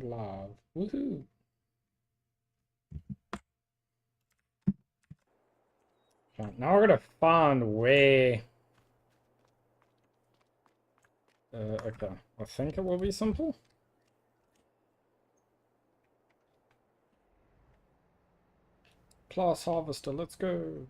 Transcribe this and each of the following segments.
and live. Woohoo! Right, now we're gonna find where. Okay, I think it will be simple. Class harvester, let's go.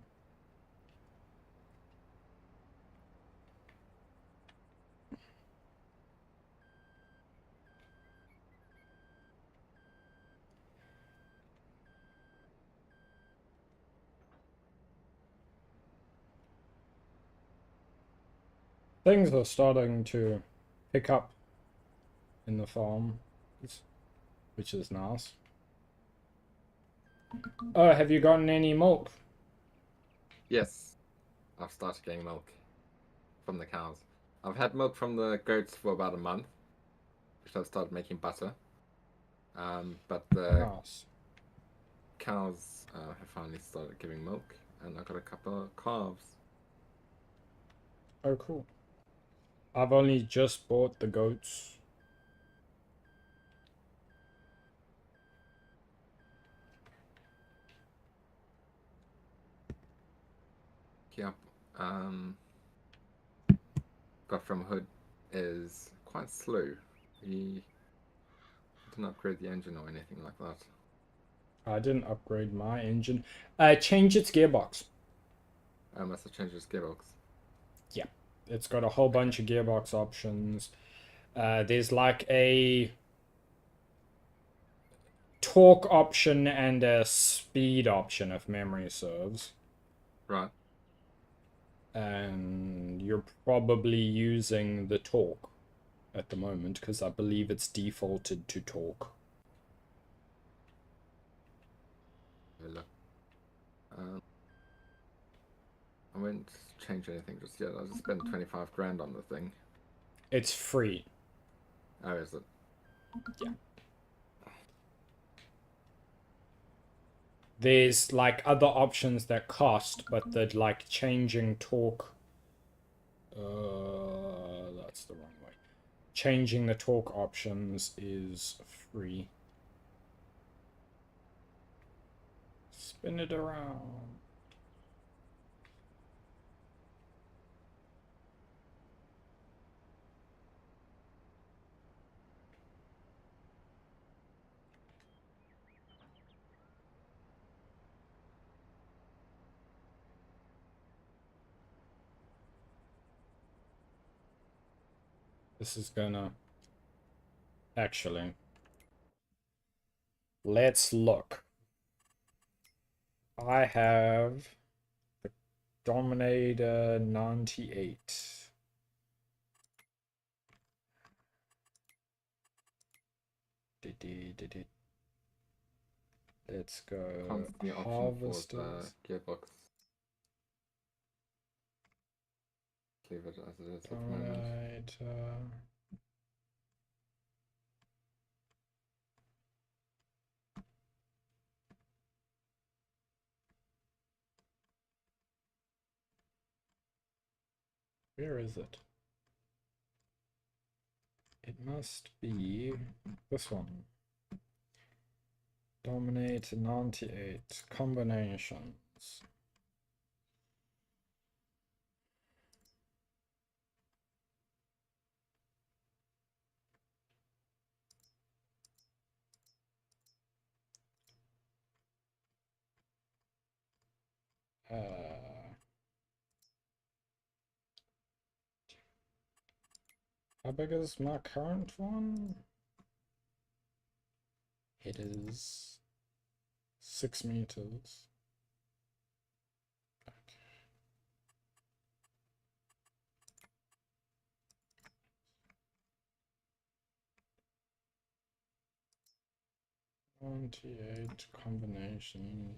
Things are starting to pick up in the farm, which is nice. Oh, have you gotten any milk? Yes, I've started getting milk from the cows. I've had milk from the goats for about a month, which I've started making butter. But the Nice. cows have finally started giving milk, and I've got a couple of calves. Oh, cool. I've only just bought the goats. Yep. Got from Hood is quite slow. He didn't upgrade the engine or anything like that. I didn't upgrade my engine. Change its gearbox. I must have changed his gearbox. Yeah, it's got a whole bunch of gearbox options. There's like a torque option and a speed option, if memory serves. Right. And you're probably using the torque at the moment because I believe it's defaulted to torque. Look. I won't change anything just yet. I just spent 25 grand on the thing. It's free. Oh, is it? Yeah. There's like other options that cost, but the like changing torque. That's the wrong way. Changing the torque options is free. Spin it around. This is gonna... Actually, let's look. I have the Dominator 98. Let's go. Can't see the option for Harvesters. the gearbox. Leave it as it is at the moment. Dominator. Where is it? It must be this one. Dominator 98. Combinations. How big is my current one? It is 6 meters. 98 combination.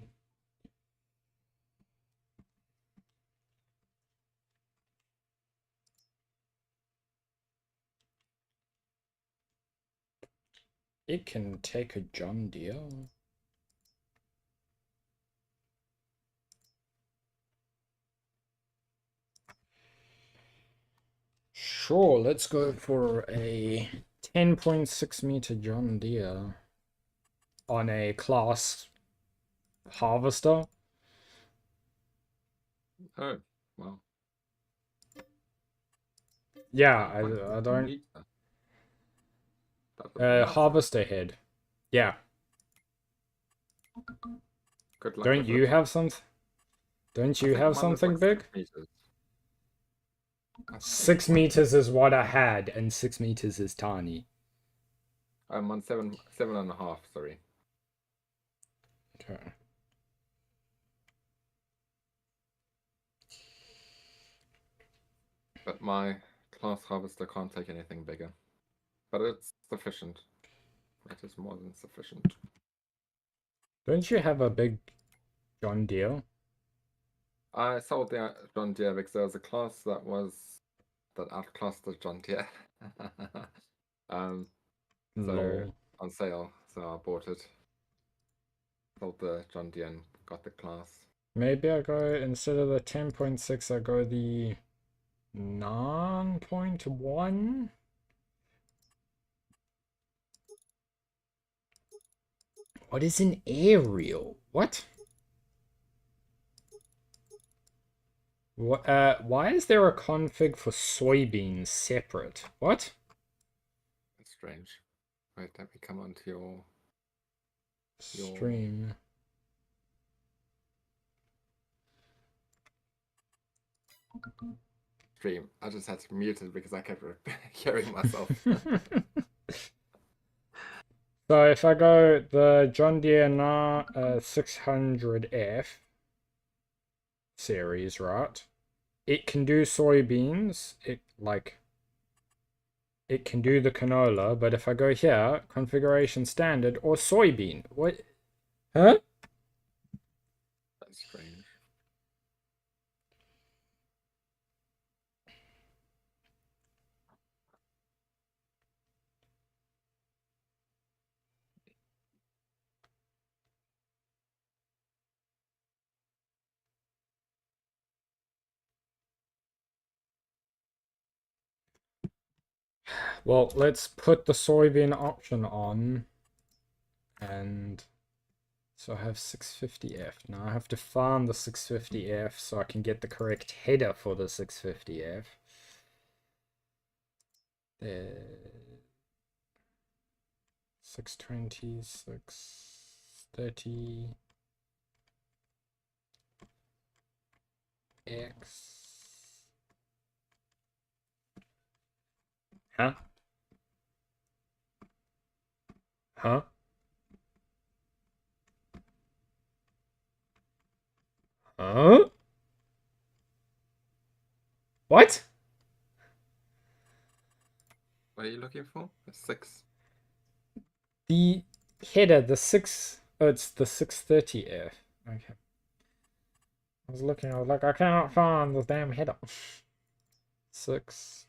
It can take a John Deere. Sure, let's go for a 10.6 meter John Deere on a class harvester. Oh, well. Yeah, What I don't. meter? That was massive. Harvester head. Yeah. Good luck Don't with you it. have some? Don't I you think have mine was something like big? 6 meters. I think 6 mine- meters is what I had, and 6 meters is tiny. I'm on 7.5, sorry. Okay. But my class harvester can't take anything bigger. But it's sufficient. It is more than sufficient. Don't you have a big John Deere? I sold the John Deere because there was a class that outclassed the John Deere. So Lol. on sale, so I bought it. Sold the John Deere and got the class. Maybe I go, instead of the 10.6, I go the 9.1? What is an aerial? What? What? Why is there a config for soybeans separate? What? That's strange. Wait, let me come onto your Stream. stream. I just had to mute it because I kept hearing myself. So if I go the John Deere 600F series, right? It can do soybeans. It can do the canola, but if I go here, configuration standard or soybean, what? Huh? That's strange. Well, let's put the soybean option on, and so I have 650F. Now I have to farm the 650F so I can get the correct header for the 650F. There. 620, 630 X. Huh? Huh? Huh? What? What are you looking for? A 6. The header, the 6. Oh, it's the 630F. Okay. I was looking, I was like, I cannot find the damn header. 6.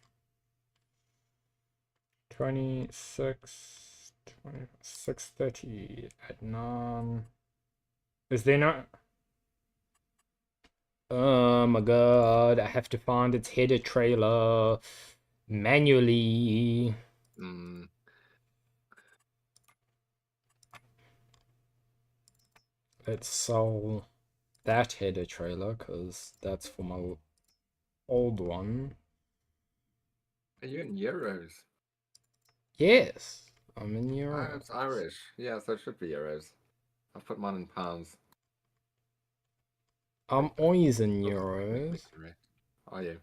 26. 20, 630 at 9. Is there no. Oh my god, I have to find its header trailer manually. Mm. Let's sell that header trailer because that's for my old one. Are you in euros? Yes, I'm in Oh, euros. it's Irish. Yeah, so it should be euros. I've put mine in pounds. I'm always in Doesn't make me euros. correct. Are you?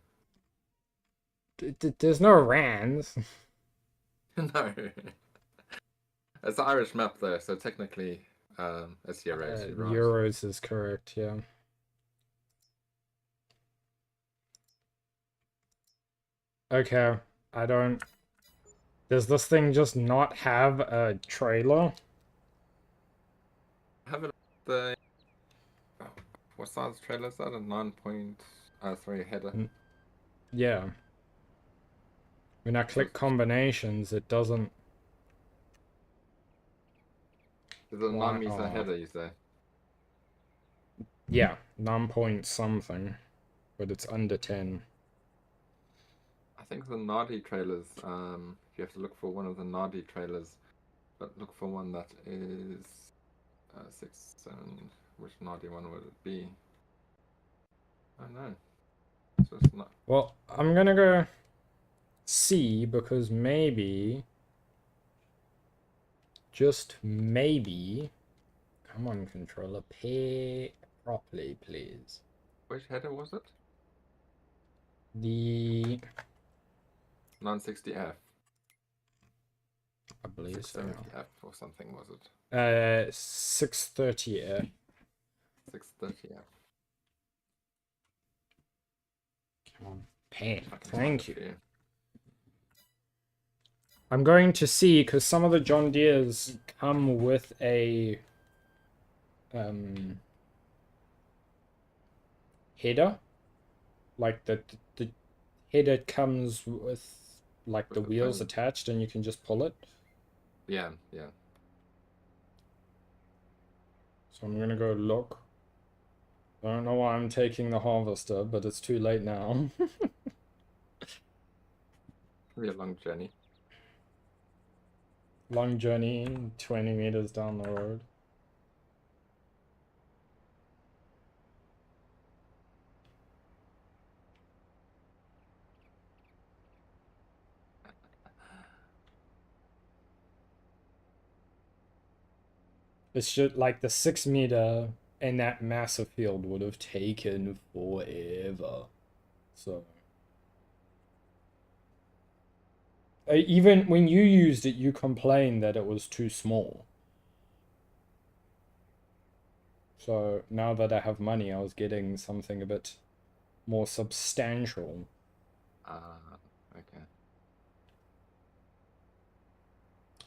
There's no rands. No. It's the Irish map though, so technically it's euros, you're right. Euros is correct, yeah. Okay, I don't. Does this thing just not have a trailer? Have it the what size trailer is that? A 9 point sorry, header. Yeah. When I click combinations, it doesn't. Is it a 9 meter Oh. header you say? Yeah, 9 point something, but it's under 10. I think the Nadi trailers You have to look for one of the Nadi trailers, but look for one that is 6, 7. Which Nadi one would it be? I don't know. So it's not. Well, I'm gonna go C because maybe, just maybe, come on controller, pay properly, please. Which header was it? The 960F. I believe so. 670F or something was it? 630F. 630F. Come on, pay. I can Thank find it you. for you. I'm going to see because some of the John Deeres come with a header, like the header comes with like the wheels attached, and you can just pull it. Yeah, yeah. So I'm gonna go look. I don't know why I'm taking the harvester, but it's too late now. Really a long journey. Long journey, 20 meters down the road. It's just like the 6 meter in that massive field would have taken forever. So even when you used it, you complained that it was too small. So now that I have money, I was getting something a bit more substantial. Okay.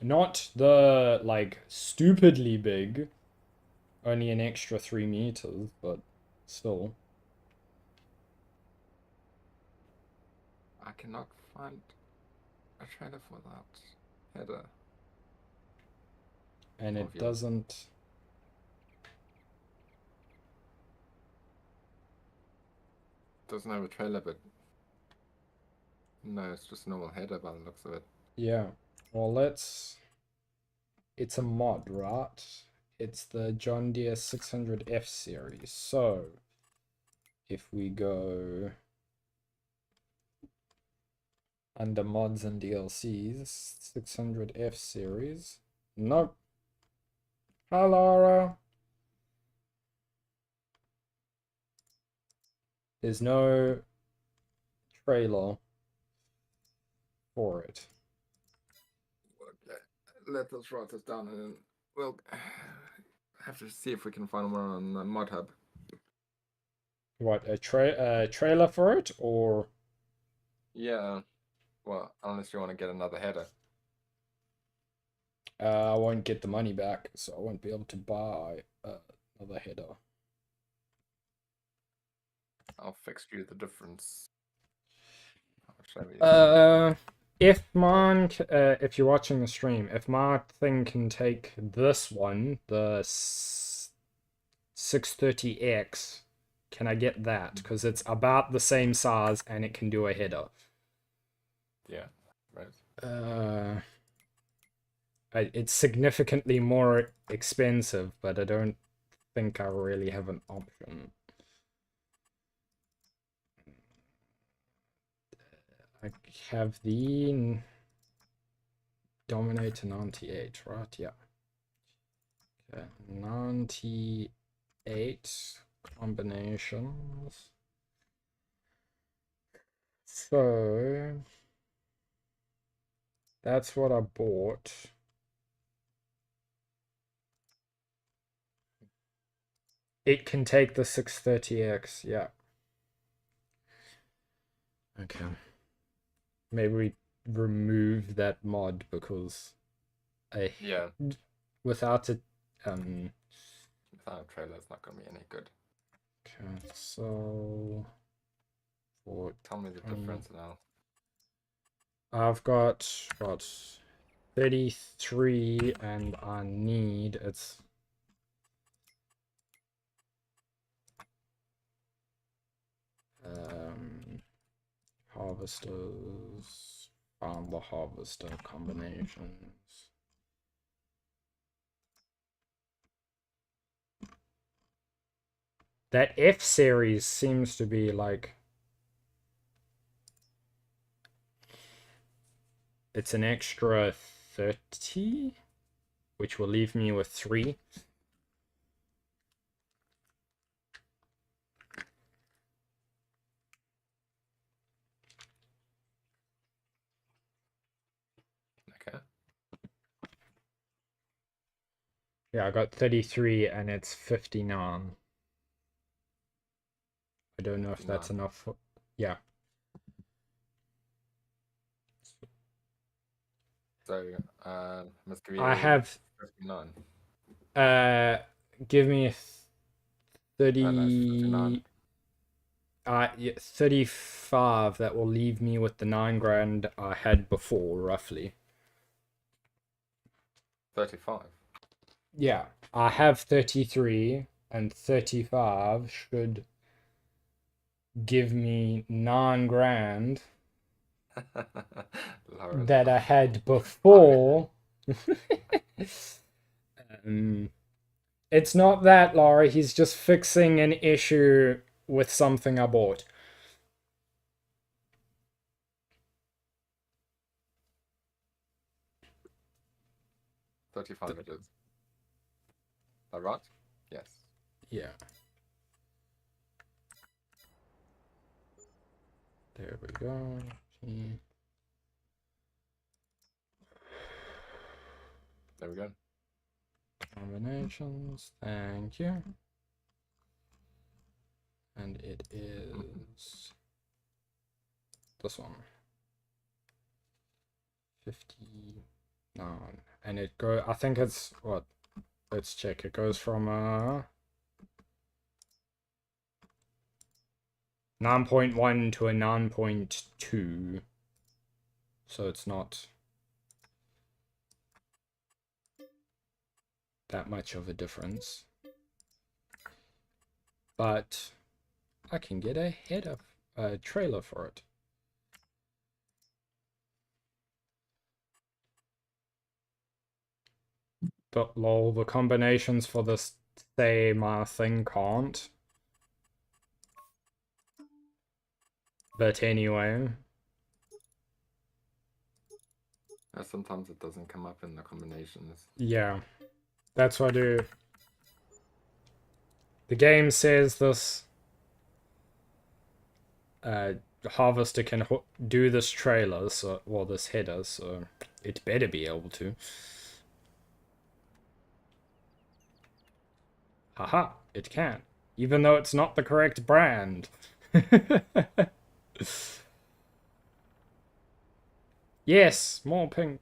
Not the like stupidly big, only an extra 3 meters, but still. I cannot find a trailer for that header. And it doesn't. Doesn't have a trailer, but no, it's just a normal header by the looks of it. Yeah. Well, let's. It's a mod, right? It's the John Deere 600F series. So, if we go under mods and DLCs, 600F series. Nope. Hi, Laura. There's no trailer for it. Okay. Let us write this down and then we'll have to see if we can find one on the mod hub. What, a trailer for it, or? Yeah. Well, unless you want to get another header. I won't get the money back, so I won't be able to buy another header. I'll fix you the difference. I'll show you. If you're watching the stream, if my thing can take this one, the 630X, can I get that? Because it's about the same size and it can do a header. Yeah, right. It's significantly more expensive, but I don't think I really have an option. I have the Dominator 98, right? Yeah. Okay, 98 combinations. So that's what I bought. It can take the 630X, yeah. Okay. Maybe we remove that mod because without it without a trailer it's not gonna be any good. Okay, so tell me the difference now. I've got what 33 and I need it's harvesters the harvester combinations. That F series seems to be like... It's an extra 30, which will leave me with 3. Okay. Yeah, I got 33 and it's 59. I don't know if that's 59. enough for... Yeah. So, must give I you have... 59. Give me a Oh, no, it's 59. 30... Yeah, 35. That will leave me with the 9 grand I had before, roughly. 35. Yeah, I have 33, and 35 should give me 9 grand Laura's that I not had full. before. It's not that, Laura. He's just fixing an issue with something I bought. $35 it is. Is that right? Yes. Yeah. There we go. There we go. Combinations. Thank you. And it is this one. 59. And it go, I think it's what? Let's check. It goes from 9.1 to a 9.2. So it's not that much of a difference. But I can get a header, a trailer for it. But lol, the combinations for this same thing can't. But anyway. Sometimes it doesn't come up in the combinations. Yeah. That's what I do. The game says this harvester can do this trailer, so, well, this header, so it better be able to. Haha, it can. Even though it's not the correct brand. Yes, more pink.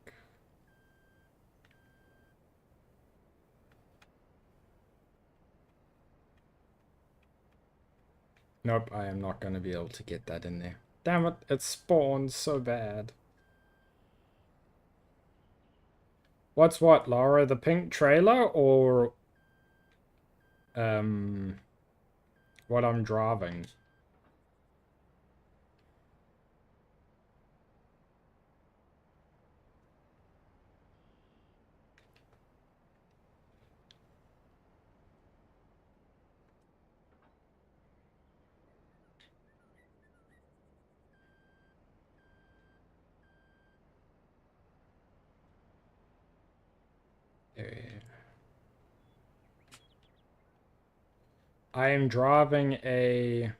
Nope, I am not going to be able to get that in there. Damn it, it spawned so bad. What's what, Laura? The pink trailer or what I'm driving? I am driving a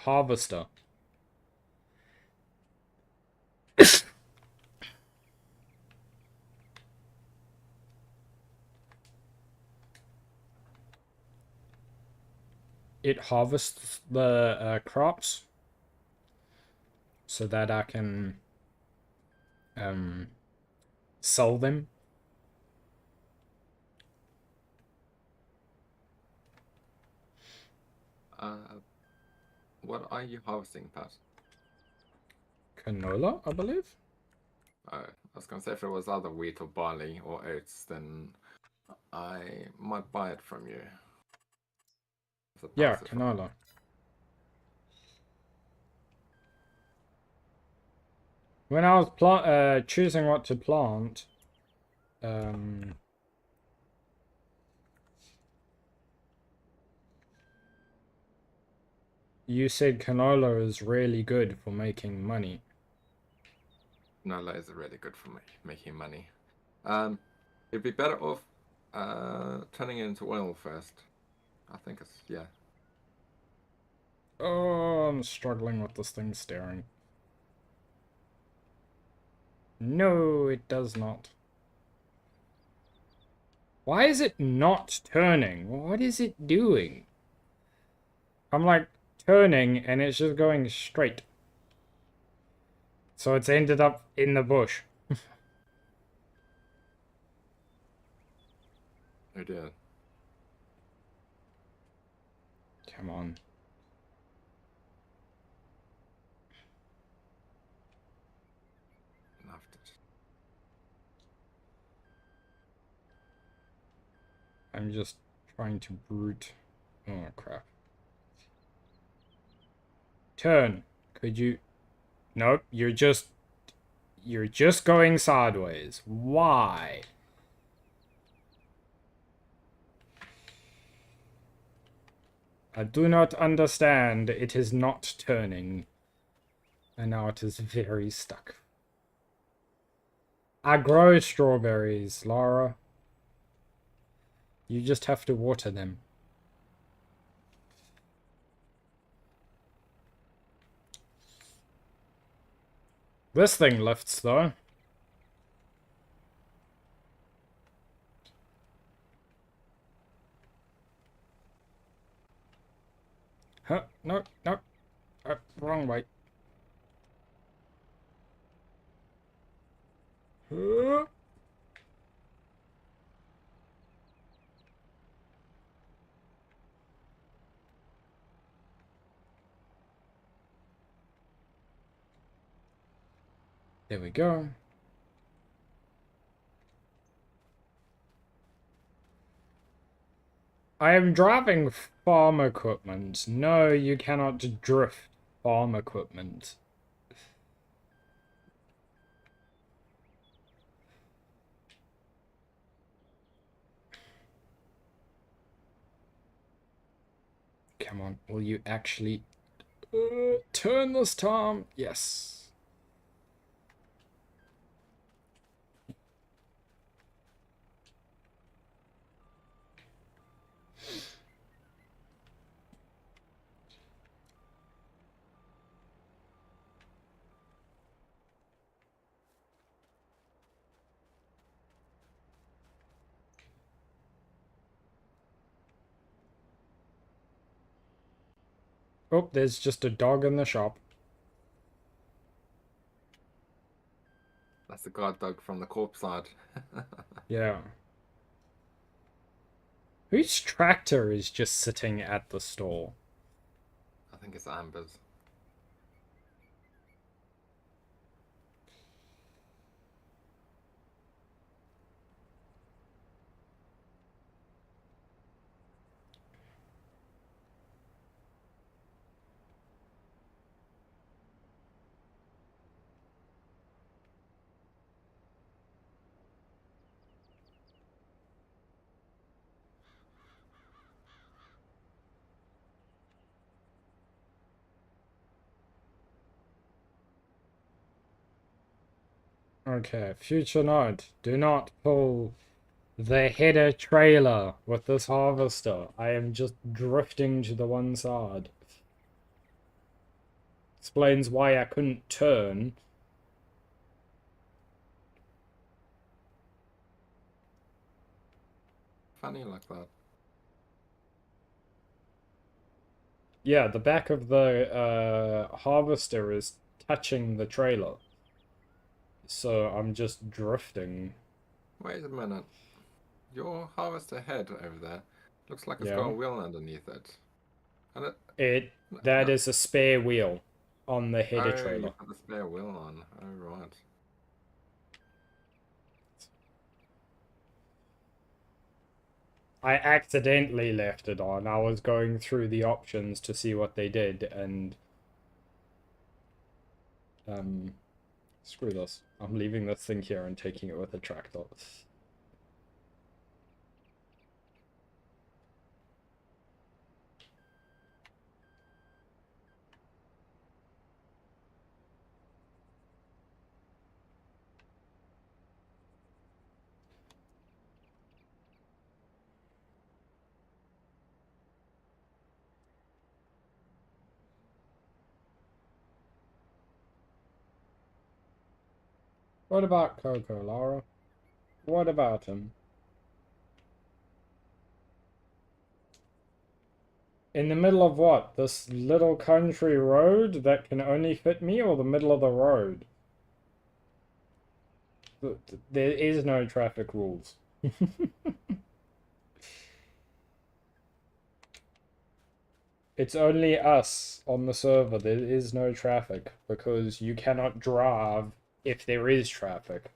harvester. It harvests the crops so that I can sell them. What are you harvesting, Pat? Canola, I believe. I was gonna say if it was either wheat or barley or oats, then I might buy it from you. Yeah, canola. When I was choosing what to plant, you said canola is really good for making money. Canola is really good for making money. It'd be better off turning it into oil first. I think it's, yeah. Oh, I'm struggling with this thing staring. No, it does not. Why is it not turning? What is it doing? I'm like turning and it's just going straight. So it's ended up in the bush. Oh dear. Come on. Enough to... I'm just trying to brute. Oh, crap. Turn. Could you... Nope, you're just going sideways. Why? I do not understand. It is not turning. And now it is very stuck. I grow strawberries, Laura. You just have to water them. This thing lifts, though. Huh? No, no. Wrong way. Huh? There we go. I am driving farm equipment. No, you cannot drift farm equipment. Come on, will you actually turn this time? Yes. Oh, there's just a dog in the shop. That's the guard dog from the corpse side. Yeah. Whose tractor is just sitting at the store? I think it's Amber's. Okay, future note. Do not pull the header trailer with this harvester. I am just drifting to the one side. Explains why I couldn't turn. Funny like that. Yeah, the back of the harvester is touching the trailer. So I'm just drifting. Wait a minute. Your harvester head over there looks like it's Yeah. got a wheel underneath it. And That no. is a spare wheel on the header Oh, you trailer. put the spare wheel on. Oh, right. I accidentally left it on. I was going through the options to see what they did, and Screw this. I'm leaving this thing here and taking it with a tractor. What about Coco, Laura? What about him? In the middle of what? This little country road that can only fit me, or the middle of the road? There is no traffic rules. It's only us on the server. There is no traffic because you cannot drive if there is traffic.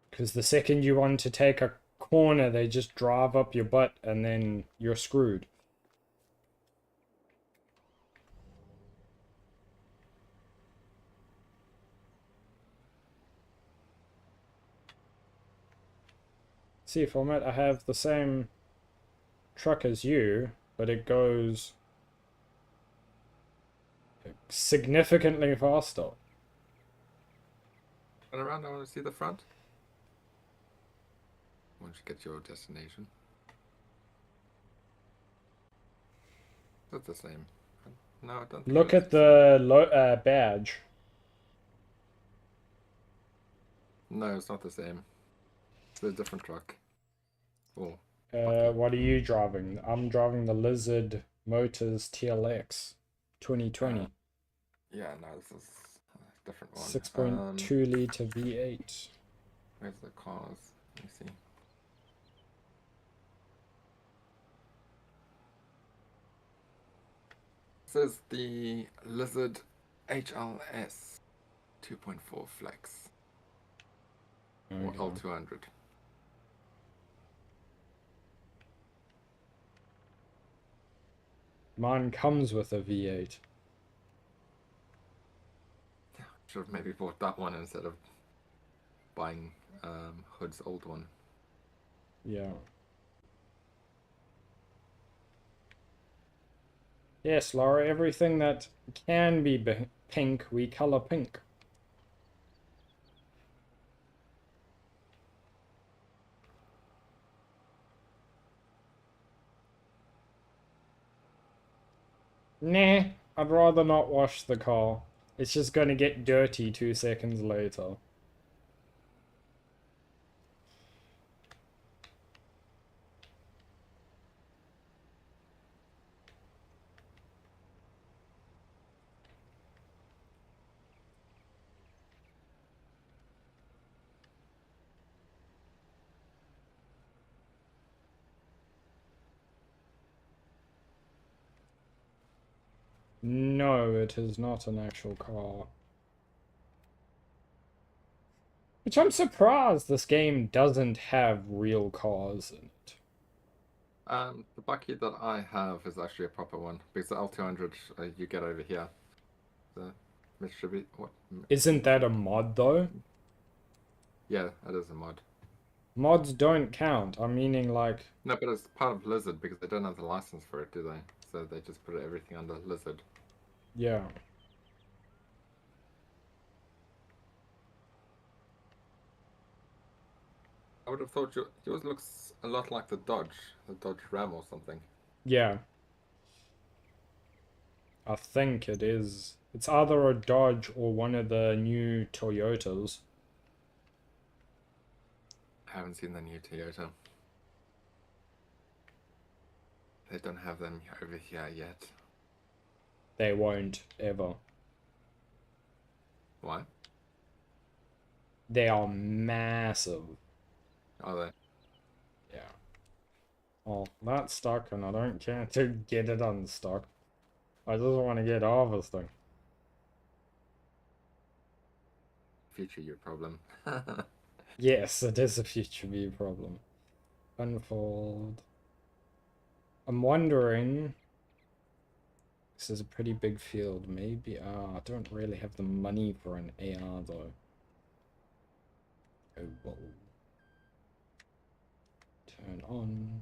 Because the second you want to take a corner, they just drive up your butt and then you're screwed. See, format, I have the same truck as you, but it goes significantly faster. Turn around, I want to see the front. Once you get your destination. That's the same. No, I don't think Look it's at the badge. No, it's not the same. It's a different truck. Oh. What are you driving? I'm driving the Lizard Motors TLX 2020. Yeah, no, this is a different one. 6.2 litre V8. Where's the cars? Let me see. This is the Lizard HLS 2.4 Flex. Or L200. Mine comes with a V8. Should have maybe bought that one instead of buying Hood's old one. Yeah. Yes, Laura, everything that can be pink, we color pink. Nah, I'd rather not wash the car. It's just gonna get dirty 2 seconds later. No, it is not an actual car. Which I'm surprised this game doesn't have real cars in it. The bucket that I have is actually a proper one because the L200 you get over here. The Mitsubishi. What? Isn't that a mod though? Yeah, it is a mod. Mods don't count. I'm meaning like... No, but it's part of Lizard because they don't have the license for it, do they? So they just put everything under Lizard. Yeah. I would have thought yours looks a lot like the Dodge Ram or something. Yeah. I think it is. It's either a Dodge or one of the new Toyotas. I haven't seen the new Toyota. They don't have them over here yet. They won't, ever. Why? They are massive. Are they? Yeah. Well, that's stuck and I don't care to get it unstuck. I just want to get off this thing. Future your problem. Yes, it is a future me problem. Unfold. I'm wondering... This is a pretty big field. Maybe, I don't really have the money for an AR though. Oh well. Turn on.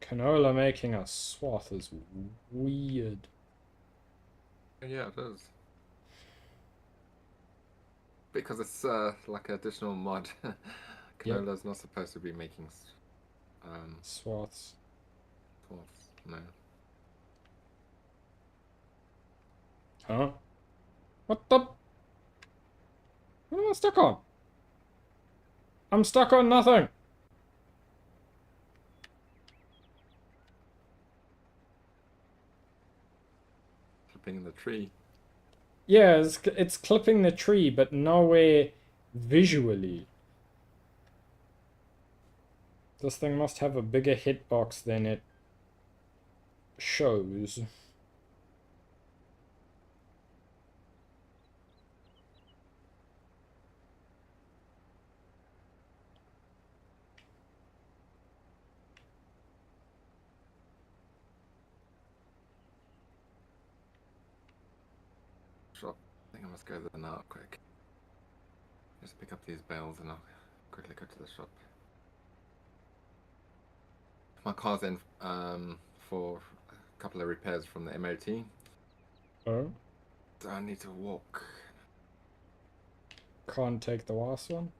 Canola making a swath is weird. Yeah, it is. Because it's like an additional mod. Yep, Canola's not supposed to be making swaths. swaths. No. Huh? What the? What am I stuck on? I'm stuck on nothing. Flipping in the tree. Yeah, it's clipping the tree, but nowhere visually. This thing must have a bigger hitbox than it shows. Shop. I think I must go there now, quick. Just pick up these bales and I'll quickly go to the shop. My car's in for a couple of repairs from the MOT. Oh? So I need to walk. Can't take the last one?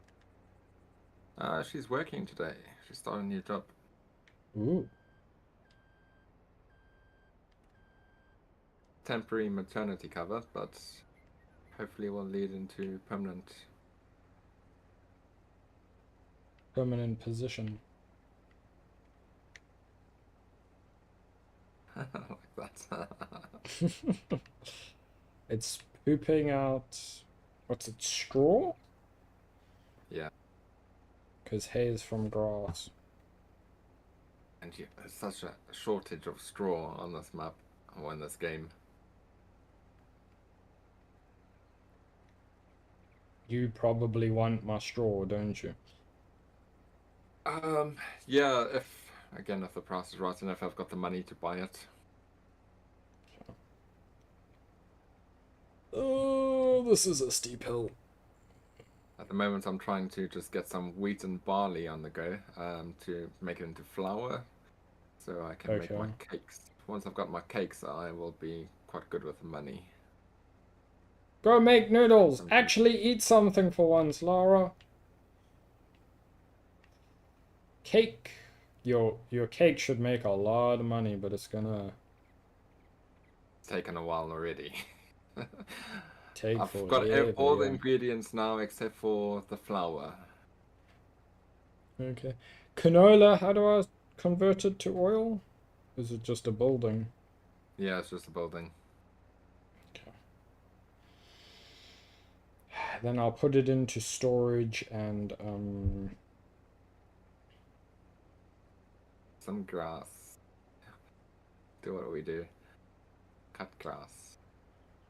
She's working today. She started a new job. Ooh. Temporary maternity cover, but hopefully will lead into permanent. Permanent position. Like that. It's pooping out... What's it, straw? Yeah. Because hay is from grass. And there's such a shortage of straw on this map or in this game. You probably want my straw, don't you? Yeah, if the price is right and if I've got the money to buy it. Oh, this is a steep hill. At the moment, I'm trying to just get some wheat and barley on the go to make it into flour so I can make my cakes. Once I've got my cakes, I will be quite good with the money. Go make noodles! Actually eat something for once, Lara. Cake. Your cake should make a lot of money, but it's gonna... It's taken a while already. take I've got forever, all the yeah. ingredients now except for the flour. Okay. Canola, how do I convert it to oil? Is it just a building? Yeah, it's just a building. Okay. Then I'll put it into storage and Some grass. Do what we do. Cut grass.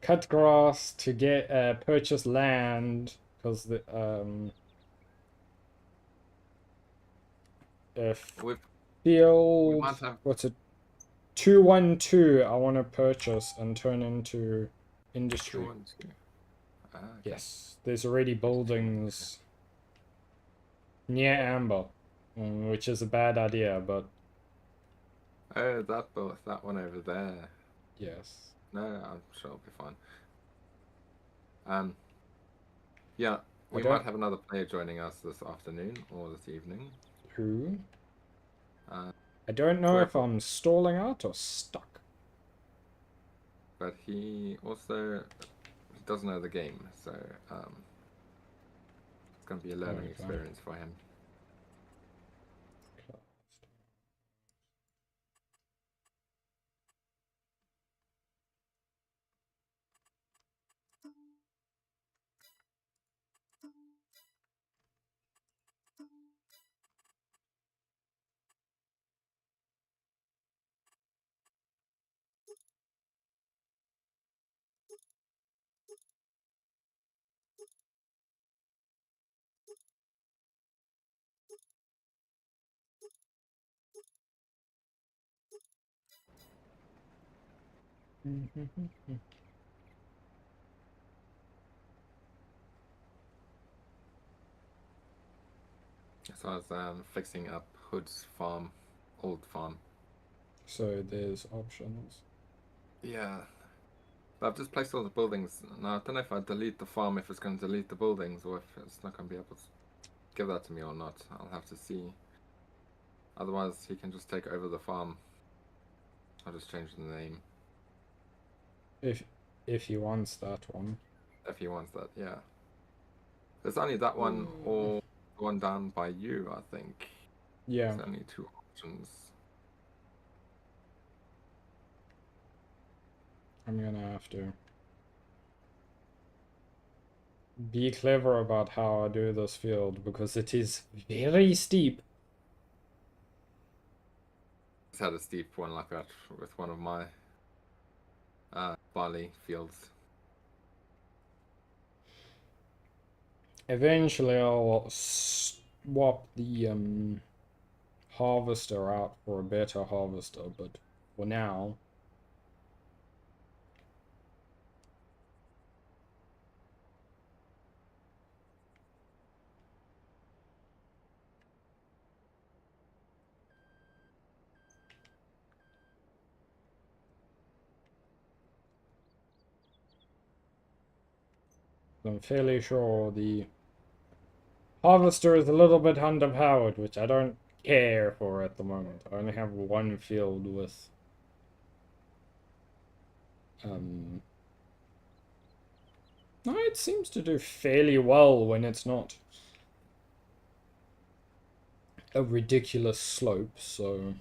cut grass to get purchase land because the We might field, have what's it, 212 I want to purchase and turn into industry. 212. Okay. Yes, there's already buildings near Amber, which is a bad idea, but Oh, that one over there. yes. No, I'm sure it'll be fine. Yeah, I we might don't... have another player joining us this afternoon or this evening. Who? Uh, I don't know if Whoever, I'm stalling out or stuck. but he doesn't know the game, so it's going to be a learning experience for him. So I was fixing up Hood's farm, old farm. So there's options. Yeah. But I've just placed all the buildings. Now I don't know if I delete the farm, if it's going to delete the buildings, or if it's not going to be able to give that to me or not. I'll have to see. Otherwise, he can just take over the farm. I'll just change the name. If he wants that one. If he wants that, yeah. There's only that one or the one down by you, I think. Yeah. There's only two options. I'm gonna have to be clever about how I do this field because it is very steep. Just had a steep one like that with one of my barley fields. Eventually I'll swap the harvester out for a better harvester, but for now I'm fairly sure the harvester is a little bit underpowered, which I don't care for at the moment. I only have one field with no, it seems to do fairly well when it's not a ridiculous slope, so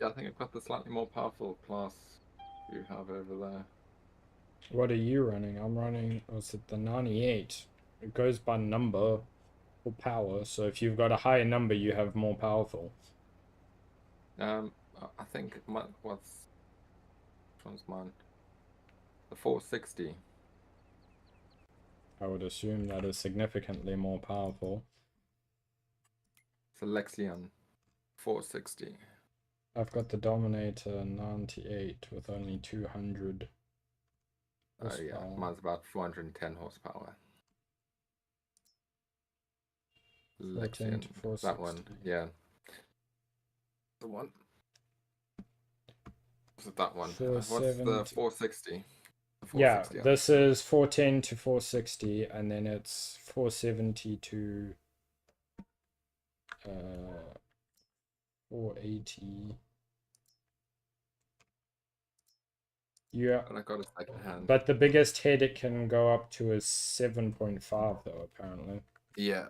Yeah, I think I've got the slightly more powerful class you have over there. what are you running? I'm running, what's it, the 98. It goes by number or power, so if you've got a higher number, you have more powerful. I think which one's mine? The 460. I would assume that is significantly more powerful. It's a Lexion 460. I've got the Dominator 98 with only 200 Oh yeah, horsepower. mine's about 410 horsepower. 410 Lexion, to 460. that one, yeah. The one. Is it that one? What's the 460? Yeah, this is 410 to 460, and then it's 470 to 480. Yeah, And I got a second hand. but the biggest head it can go up to is 7.5 though, apparently. Yeah.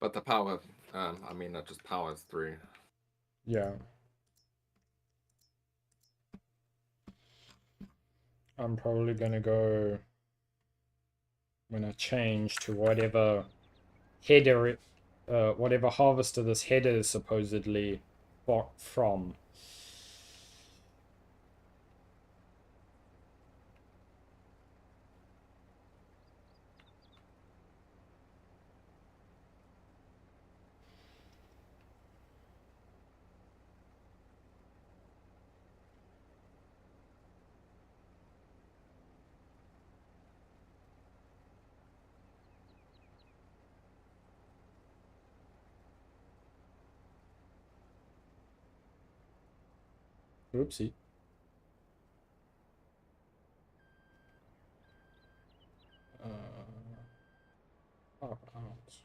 But the power, I mean, that just powers through. Yeah. I'm probably gonna go. I'm gonna change to whatever header, whatever harvester this header is supposedly bought from. Oopsie. Oh, ouch.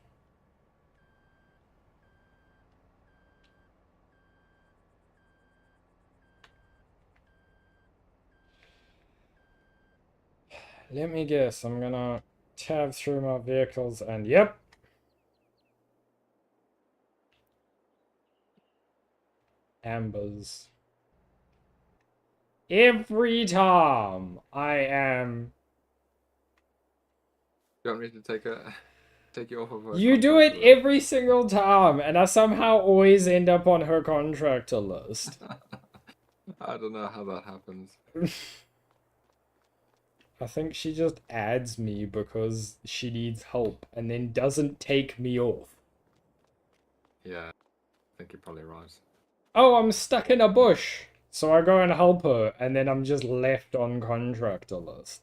Let me guess. I'm gonna tab through my vehicles and yep. Ambers. Every time I am. You want me to take you off of a You do it contract every single time, and I somehow always end up on her contractor list. I don't know how that happens. I think she just adds me because she needs help and then doesn't take me off. Yeah, I think you're probably right. Oh, I'm stuck in a bush. So I go and help her, and then I'm just left on contractor list.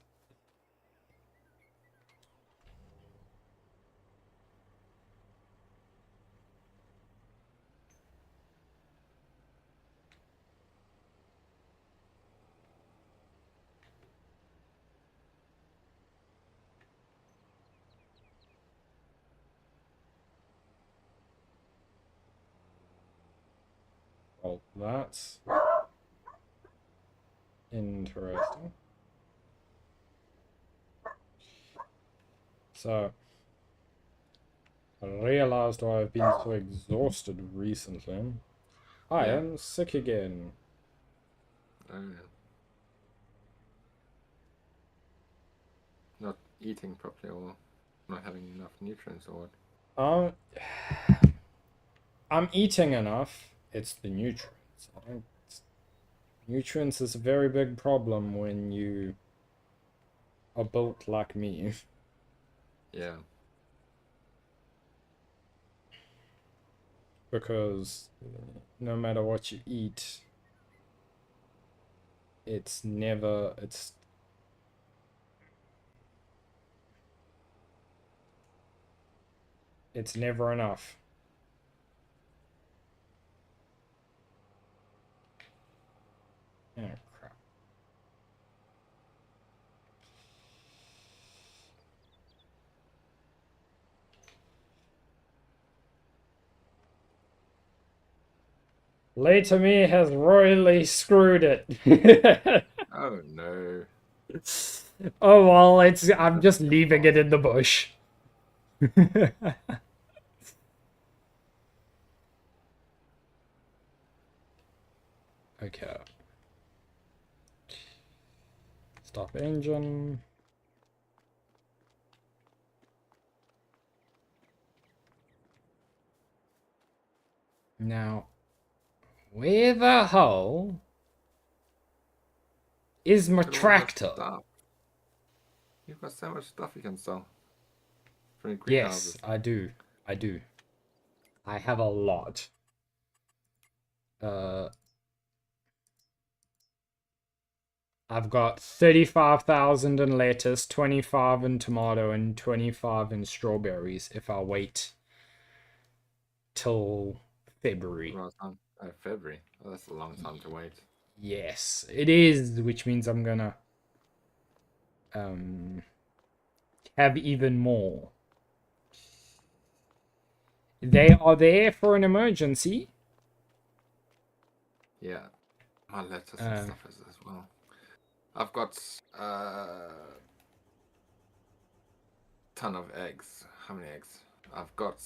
Well, that's interesting. So, I realized why I've been so exhausted recently. I Yeah. am sick again. Oh, yeah. Not eating properly or not having enough nutrients or what? Um, I'm eating enough. It's the nutrients. Nutrients is a very big problem when you are built like me. Yeah. Because no matter what you eat, it's never it's never enough. Oh crap. Later me has royally screwed it. Oh no. Oh well, I'm just leaving it in the bush. Okay. Stop engine. Now, where the hell is my Look at all that tractor? stuff. You've got so much stuff you can sell from your Yes, greenhouses. I do. I do. I have a lot. I've got 35,000 in lettuce, 25 in tomato, and 25 in strawberries if I wait till February. Right time. Oh, February. Oh, that's a long time to wait. Yes, it is, which means I'm gonna have even more. They are there for an emergency. Yeah. My lettuce and stuff is as well. I've got ton of eggs. How many eggs? I've got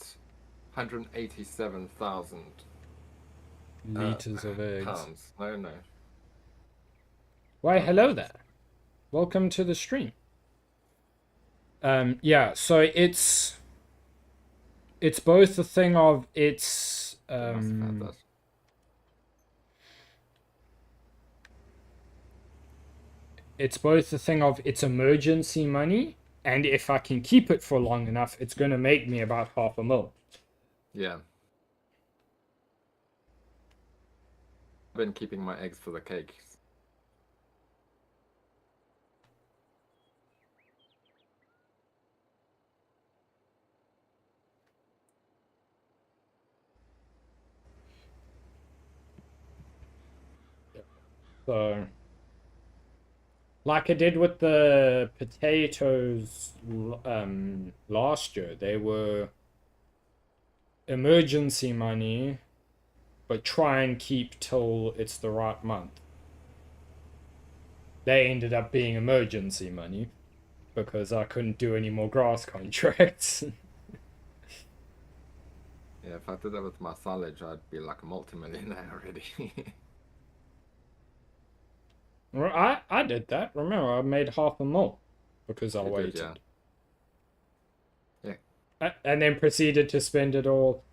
187,000 liters of eggs. pounds. No. Why, Not hello liters. there. Welcome to the stream. Yeah, so it's both a thing of it's They must have had that. it's both a thing of it's emergency money, and if I can keep it for long enough, it's gonna make me about half a mil. Yeah. I've been keeping my eggs for the cakes. So, like I did with the potatoes last year, they were emergency money, but try and keep till it's the right month. They ended up being emergency money. because I couldn't do any more grass contracts. Yeah, if I did that with my silage, I'd be like a multimillionaire already. Well, I did that. Remember, I made half a mil because I You did, yeah. waited. Yeah. And then proceeded to spend it all.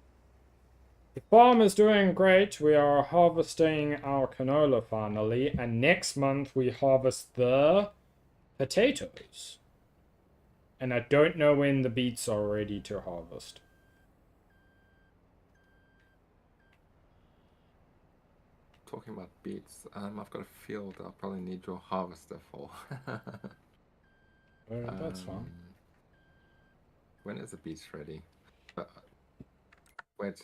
The farm is doing great. We are harvesting our canola finally, and next month we harvest the potatoes. And I don't know when the beets are ready to harvest. Talking about beets, I've got a field I'll probably need your harvester for. That's fine. When is the beets ready? Wait,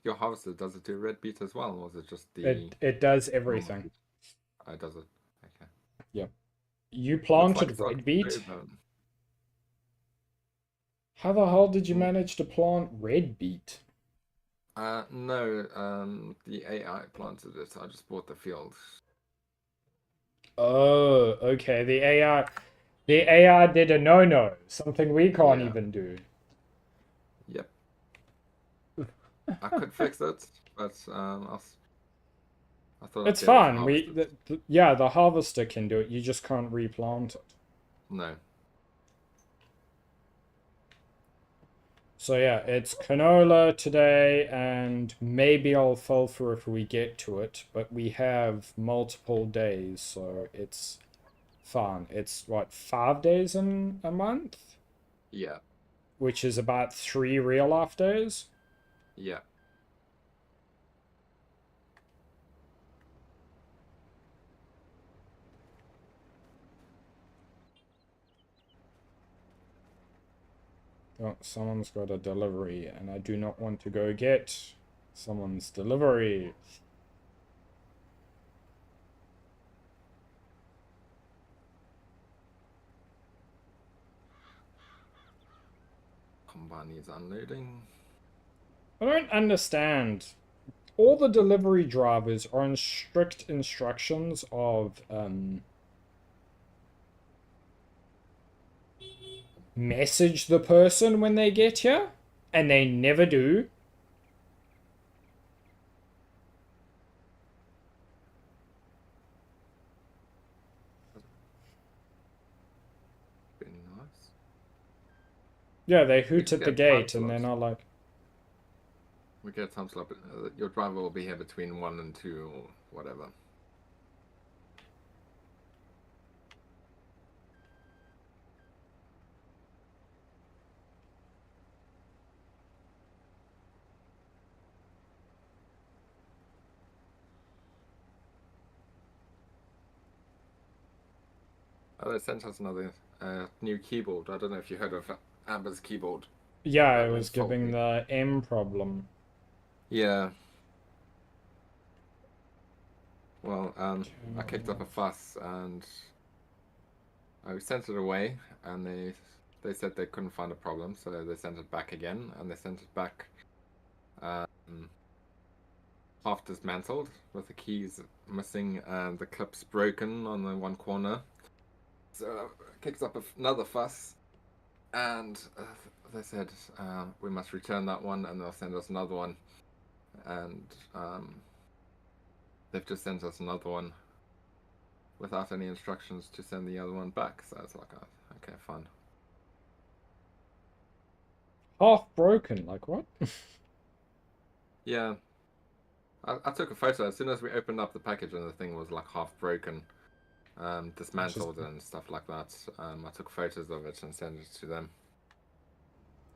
your harvester, does it do red beet as well, or is it just the It does normal everything. beet? Oh, does it? Okay. Yep. You Looks like planted it's red beet? October. How the hell did you Mm. manage to plant red beet? No, the AI planted it. I just bought the field. Oh, okay. The AI did a no-no, something we can't Yeah. even do. Yep. I could fix it, but I thought I'd It's be able to fine. harvest it. Yeah, the harvester can do it. You just can't replant it. No. So yeah, it's canola today and maybe alfalfa if we get to it, but we have multiple days, so it's fine. It's what, 5 days in a month? Yeah. Which is about 3 real life days. Yeah. Oh, someone's got a delivery, and I do not want to go get someone's delivery. Combine needs unloading. I don't understand. All the delivery drivers are on strict instructions of message the person when they get here, and they never do. Very nice. Yeah, they We hoot just at the get time gate and they're slots. not like, We get a time slot. Your driver will be here between 1 and 2 or whatever. Oh, they sent us another new keyboard. I don't know if you heard of Amber's keyboard. yeah, it That was went giving faulty. the M problem. Yeah. Well, I kicked up a fuss and I sent it away, and they said they couldn't find a problem, so they sent it back again, and they sent it back um, half dismantled with the keys missing and the clips broken on the one corner. So I kicked up another fuss, and they said we must return that one, and they'll send us another one, and they've just sent us another one without any instructions to send the other one back. So it's like, okay, fine. Half broken, like what? Yeah, I took a photo as soon as we opened up the package, and the thing was like half broken, Just dismantled and stuff like that. I took photos of it and sent it to them.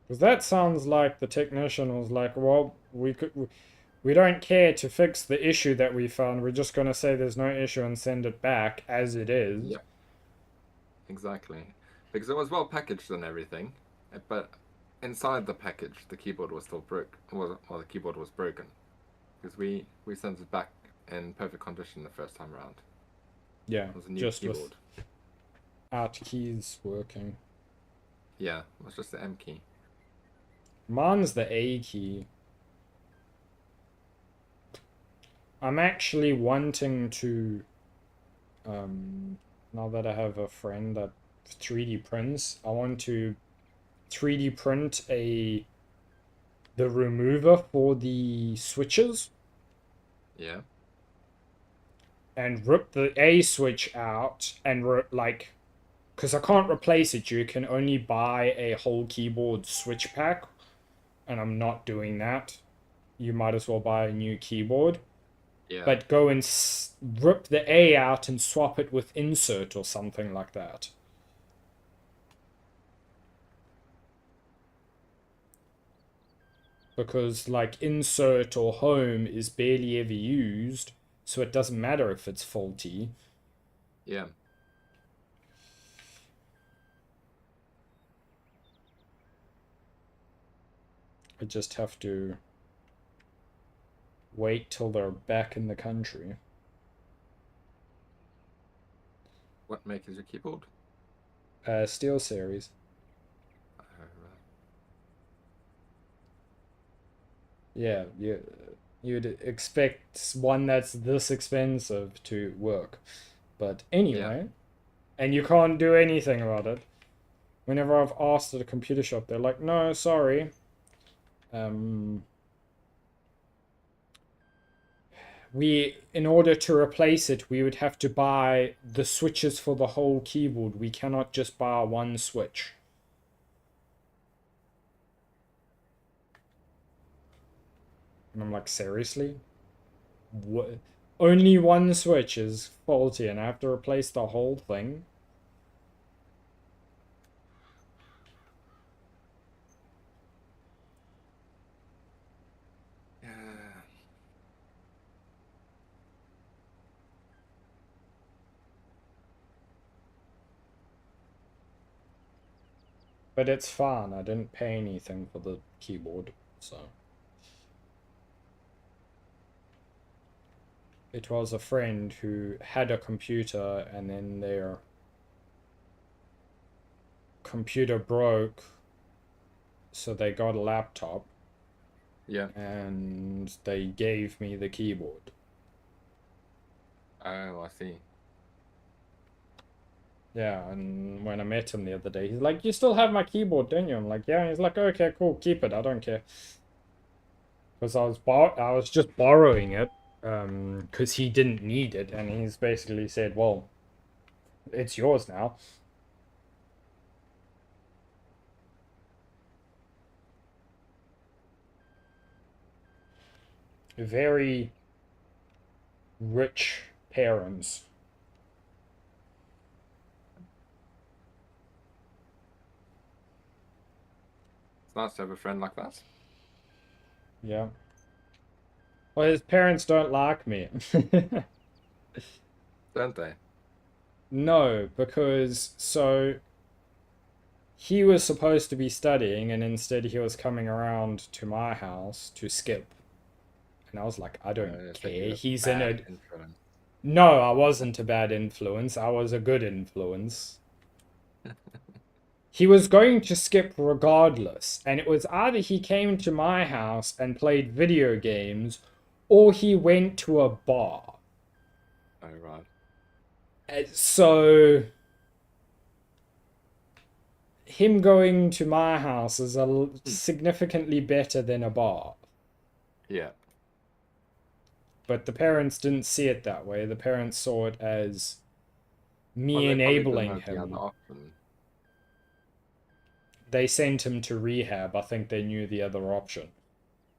because that sounds like the technician was like, well, we don't care to fix the issue that we found. We're just gonna say there's no issue and send it back as it is. Yep, exactly. Because it was well packaged and everything, but inside the package, the keyboard was still broke. Well, the keyboard was broken because we sent it back in perfect condition the first time around. Yeah, It was a new just with keyboard. Alt keys working. Yeah, it was just the M key. Mine's the A key. I'm actually wanting to, now that I have a friend that 3D prints. I want to 3D print the remover for the switches Yeah. and rip the A switch out and like, because I can't replace it. You can only buy a whole keyboard switch pack, and I'm not doing that. You might as well buy a new keyboard. Yeah. But go and rip the A out and swap it with insert or something like that. Because like insert or home is barely ever used, so it doesn't matter if it's faulty. Yeah. I just have to wait till they're back in the country. What make is your keyboard? Steel Series. Yeah, you'd expect one that's this expensive to work. But anyway, and you can't do anything about it. Whenever I've asked at a computer shop, they're like, no, sorry. In order to replace it, we would have to buy the switches for the whole keyboard. We cannot just buy one switch. And I'm like, seriously? What? Only one switch is faulty and I have to replace the whole thing? But it's fine. I didn't pay anything for the keyboard, so. It was a friend who had a computer and then their computer broke, so they got a laptop. Yeah. And they gave me the keyboard. Oh, I see. Yeah, and when I met him the other day, he's like, you still have my keyboard, don't you? I'm like, yeah. And he's like, okay, cool, keep it. I don't care. Because I was just borrowing it, because he didn't need it, and he's basically said, well, it's yours now. Very rich parents. It's nice to have a friend like that. Yeah. Well, his parents don't like me. Don't they? No, because so he was supposed to be studying and instead he was coming around to my house to skip. And I was like, I don't care. He's in a influence. No, I wasn't a bad influence. I was a good influence. He was going to skip regardless, and it was either he came to my house and played video games, or he went to a bar. Oh, right. So, him going to my house is significantly better than a bar. Yeah. But the parents didn't see it that way. The parents saw it as me Well, they probably didn't enabling know the him. other option. They sent him to rehab. I think they knew the other option.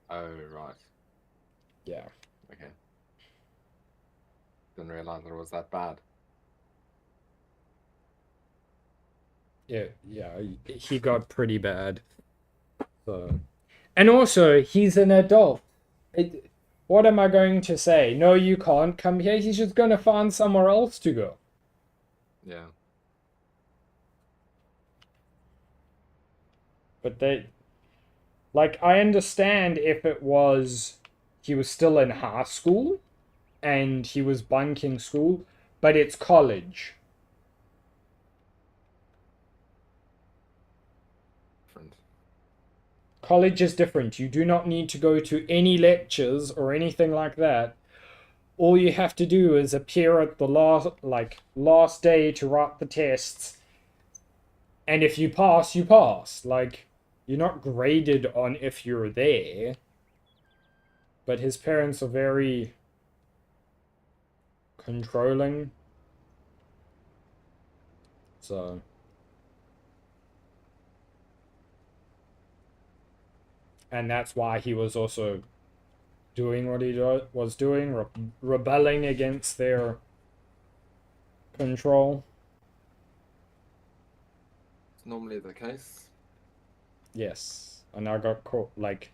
Oh, right. Yeah. Okay. Didn't realize that it was that bad. Yeah, he got pretty bad. So, and also he's an adult. What am I going to say? No, you can't come here. He's just going to find somewhere else to go. Yeah. But I understand if it was he was still in high school and he was bunking school, but it's college. Different. College is different. You do not need to go to any lectures or anything like that. All you have to do is appear at the last day to write the tests And if you pass, you pass. Like, you're not graded on if you're there. But his parents are very controlling. So. And that's why he was also doing what he was doing, rebelling against their control. It's normally the case. Yes. And I got caught, like,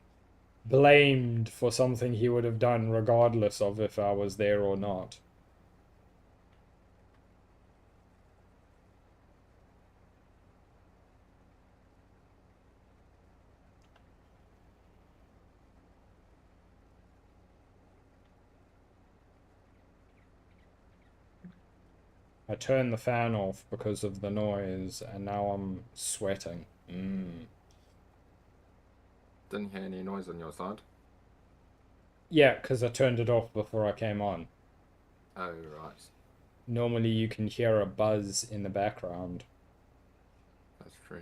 blamed for something he would have done regardless of if I was there or not. I turned the fan off because of the noise, and now I'm sweating. Didn't hear any noise on your side. Yeah, because I turned it off before I came on. Oh, right. Normally you can hear a buzz in the background. That's true.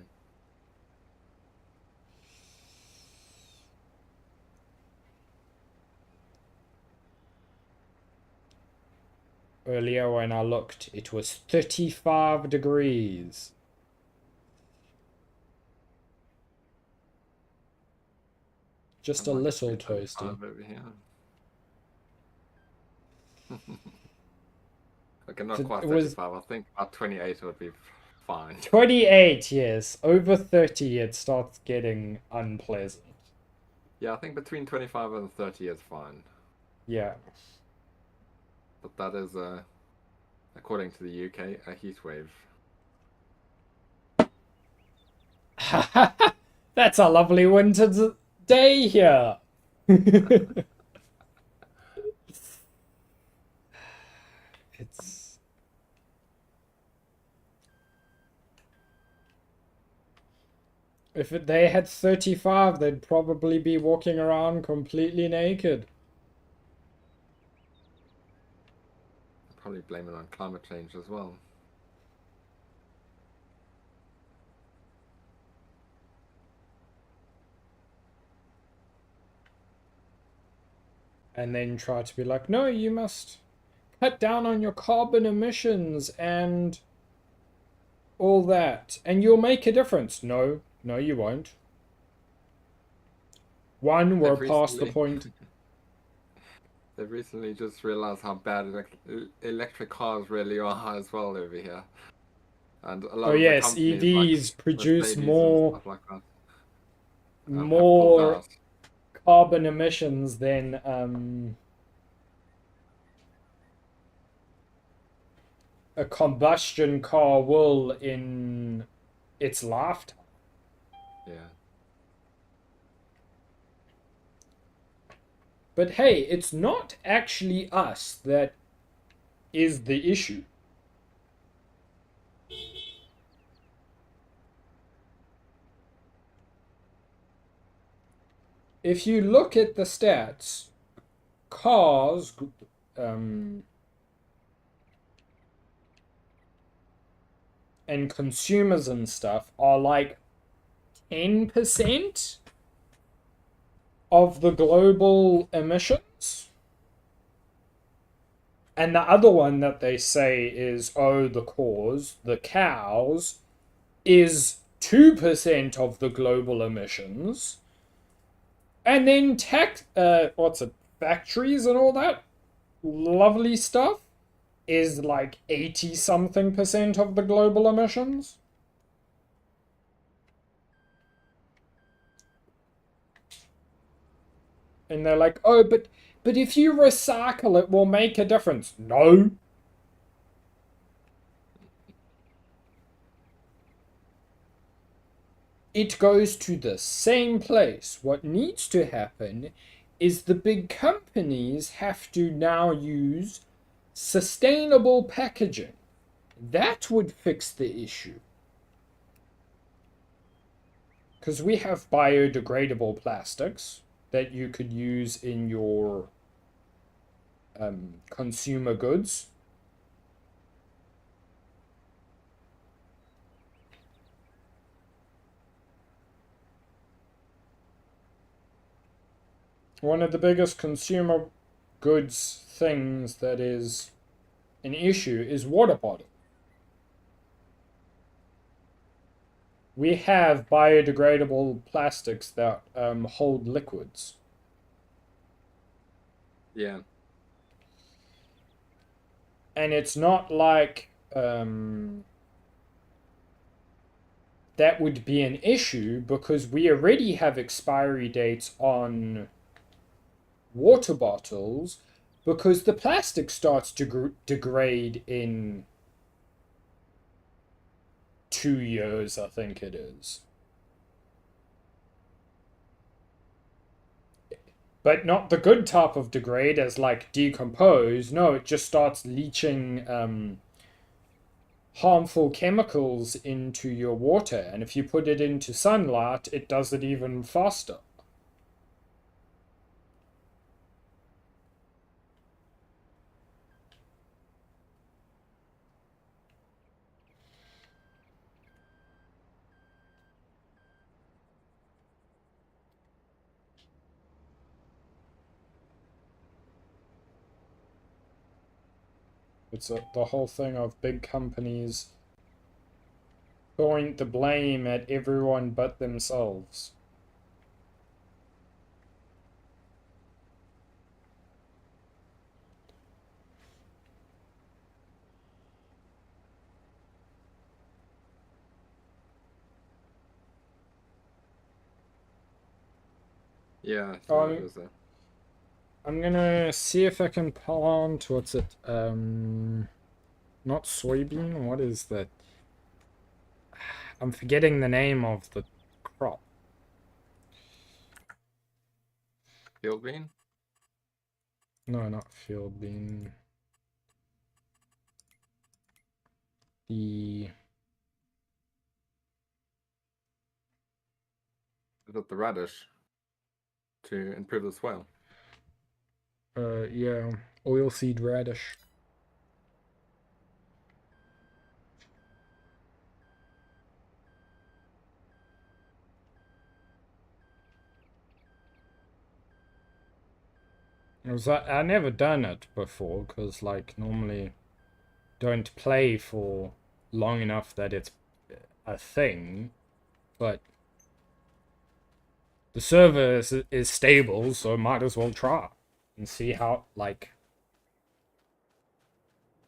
Earlier when I looked, it was 35 degrees. Just a little toasty. Over here. Okay, not quite 35. I think about 28 would be fine. 28, yes. Over 30, it starts getting unpleasant. Yeah, I think between 25 and 30 is fine. Yeah. But that is, according to the UK, a heat wave. That's a lovely winter day here. It's... If they had 35, they'd probably be walking around completely naked. Probably blame it on climate change as well. And then try to be like, no, you must cut down on your carbon emissions and all that, and you'll make a difference. No, no, you won't. One, we're past the point. They've recently just realized how bad electric cars really are as well over here. And a lot of the companies EVs like produce Mercedes more, and stuff like that, have pulled more out. carbon emissions than a combustion car will in its lifetime. Yeah. But hey, it's not actually us that is the issue. If you look at the stats, cars and consumers and stuff are like 10% of the global emissions. And the other one that they say is, oh, the cause, the cows, is 2% of the global emissions. And then factories and all that lovely stuff is like 80 something percent of the global emissions. And they're like, oh, but if you recycle it will make a difference. No. It goes to the same place. What needs to happen is the big companies have to now use sustainable packaging. That would fix the issue. Because we have biodegradable plastics that you could use in your consumer goods. one of the biggest consumer goods things that is an issue is water bottle. We have biodegradable plastics that hold liquids. Yeah. And it's not like that would be an issue because we already have expiry dates on water bottles because the plastic starts to degrade in 2 years, I think it is. But not the good type of degrade as like decompose. No, it just starts leaching harmful chemicals into your water. And if you put it into sunlight, it does it even faster. It's the whole thing of big companies throwing the blame at everyone but themselves. Yeah, so it Um, is a... I'm gonna see if I can plant, what's it? Not soybean, what is that? I'm forgetting the name of the crop. Field bean? No, not field bean. The Is it the radish? To improve the soil. yeah, oilseed radish. I never done it before because like normally don't play for long enough that it's a thing, but the server is stable, so might as well try and see how like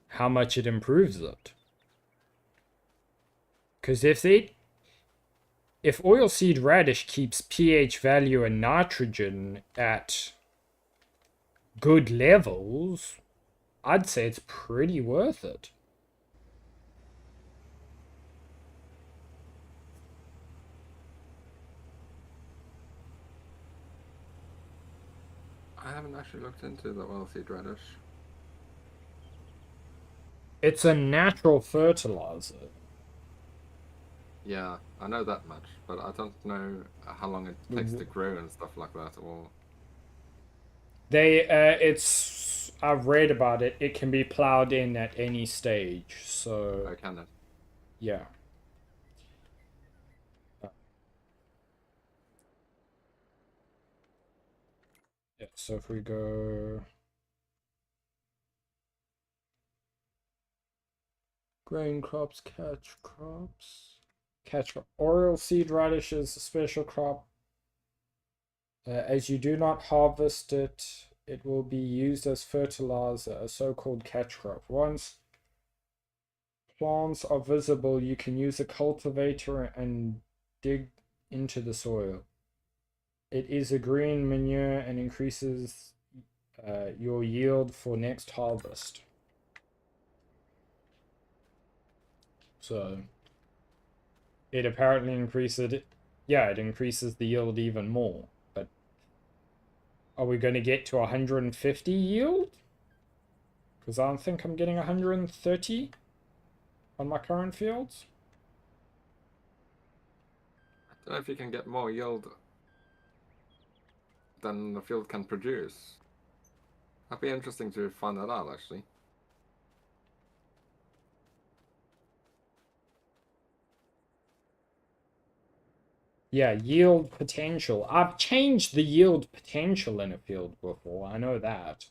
how much it improves it. Because if oilseed radish keeps pH value and nitrogen at good levels, I'd say it's pretty worth it. I haven't actually looked into the oilseed radish. It's a natural fertilizer. Yeah, I know that much, but I don't know how long it takes to grow and stuff like that, or... It's I've read about it. It can be plowed in at any stage. So Oh, can it? yeah. Yeah, so if we go grain crops, catch crop, oil seed radish is a special crop. As you do not harvest it, it will be used as fertilizer, a so-called catch crop. Once plants are visible, you can use a cultivator and dig into the soil. It is a green manure and increases your yield for next harvest. So it apparently increases it. Yeah, it increases the yield even more. But are we going to get to 150 yield? Because I don't think I'm getting 130 on my current fields. I don't know if you can get more yield than the field can produce. That'd be interesting to find that out, actually. Yeah, yield potential. I've changed the yield potential in a field before. I know that.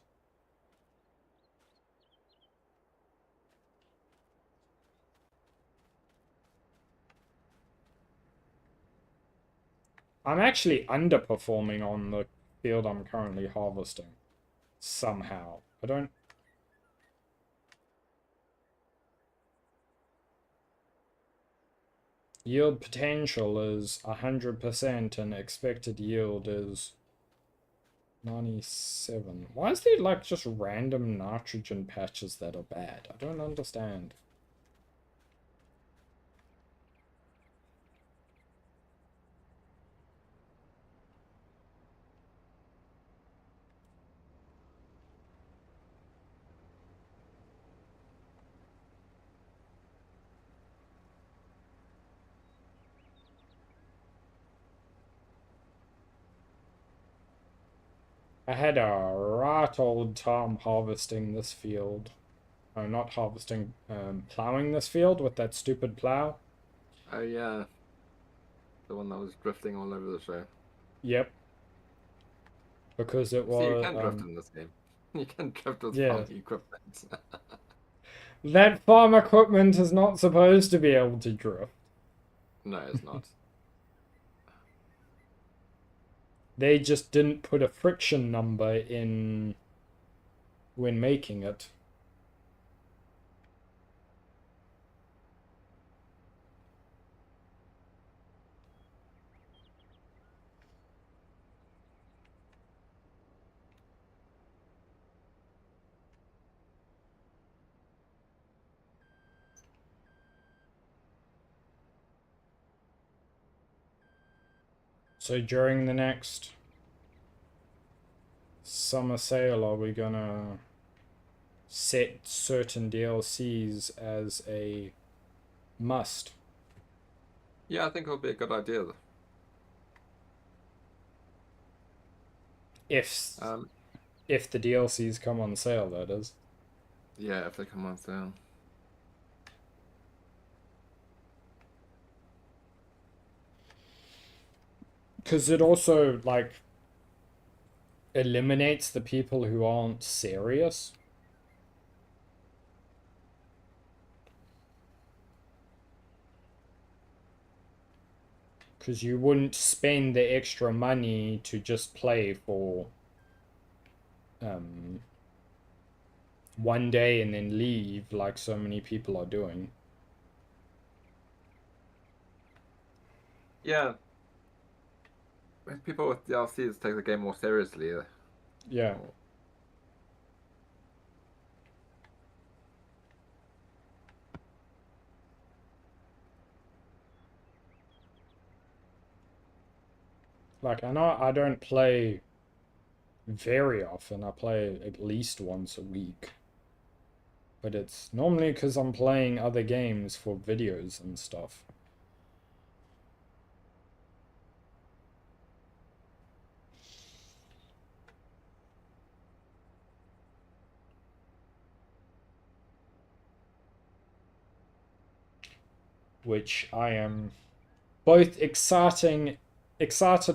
I'm actually underperforming on the field I'm currently harvesting. Somehow. I don't... Yield potential is 100% and expected yield is 97. Why is there like just random nitrogen patches that are bad? I don't understand. I had a right old time harvesting this field. Oh, not harvesting, plowing this field with that stupid plow. Oh yeah, the one that was drifting all over the show. Yep. Because it See, you was, can drift in this game. You can drift with yeah. farming equipment. That farm equipment is not supposed to be able to drift. No, it's not. They just didn't put a friction number in when making it. So during the next summer sale, are we gonna set certain DLCs as a must? Yeah, I think it'll be a good idea. If Um, if the DLCs come on sale, that is. yeah, if they come on sale. Because it also like eliminates the people who aren't serious. Because you wouldn't spend the extra money to just play for um, one day and then leave like so many people are doing. Yeah, people with DLCs take the game more seriously. Yeah. Or- Like, I know I don't play very often. I play at least once a week. But it's normally because I'm playing other games for videos and stuff. Which I am both excited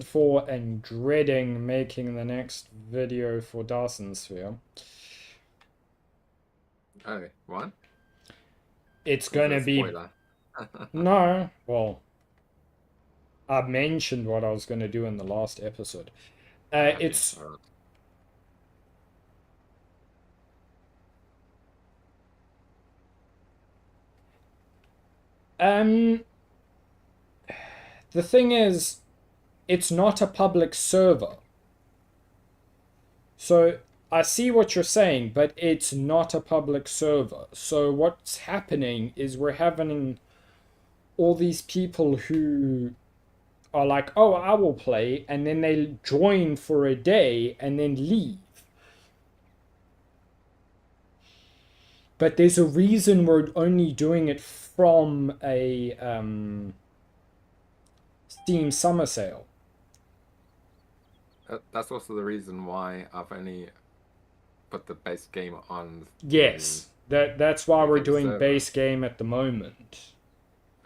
for and dreading making the next video for Dyson Sphere. Okay, what? It's Is it a gonna be spoiler? no, well, I mentioned what I was gonna do in the last episode. Okay, It's alright. um the thing is, it's not a public server. So I see what you're saying, but it's not a public server. So what's happening is we're having all these people who are like, oh, I will play, and then they join for a day and then leave. But there's a reason we're only doing it from a Steam summer sale. That's also the reason why I've only put the base game on the Yes, that's why we're weekend doing server. base game at the moment.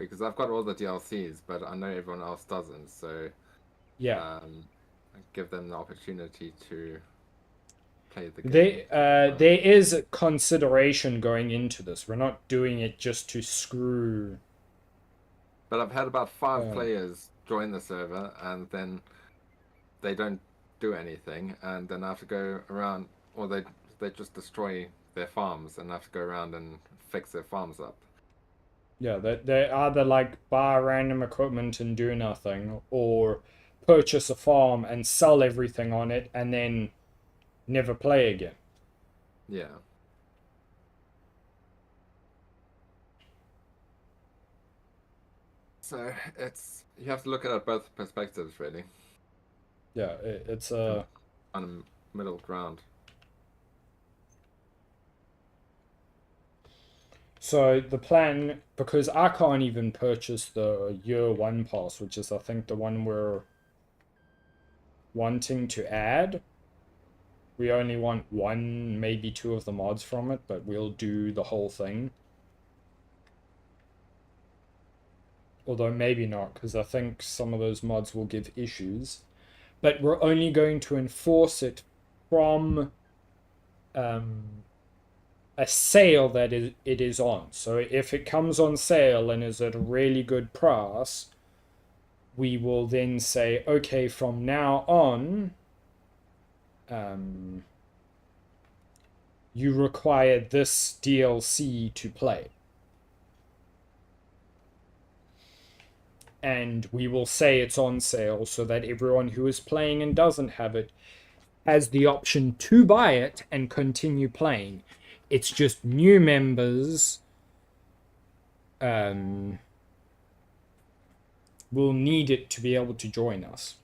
because I've got all the DLCs, but I know everyone else doesn't. So Yeah. I give them the opportunity to play the game. There is consideration going into this. We're not doing it just to screw. But I've had about 5 Uh, players join the server, and then they don't do anything, and then I have to go around, or they just destroy their farms, and I have to go around and fix their farms up. yeah, they either like buy random equipment and do nothing, or purchase a farm and sell everything on it and then never play again. Yeah. So you have to look at it both perspectives, really. Yeah, it's And a. on a middle ground. So the plan, because I can't even purchase the year one pass, which is I think the one we're wanting to add. We only want one, maybe two of the mods from it, but we'll do the whole thing. Although maybe not, because I think some of those mods will give issues. But we're only going to enforce it from a sale that it is on. So if it comes on sale and is at a really good price, we will then say, okay, from now on, you require this DLC to play. And we will say it's on sale so that everyone who is playing and doesn't have it has the option to buy it and continue playing. It's just new members will need it to be able to join us.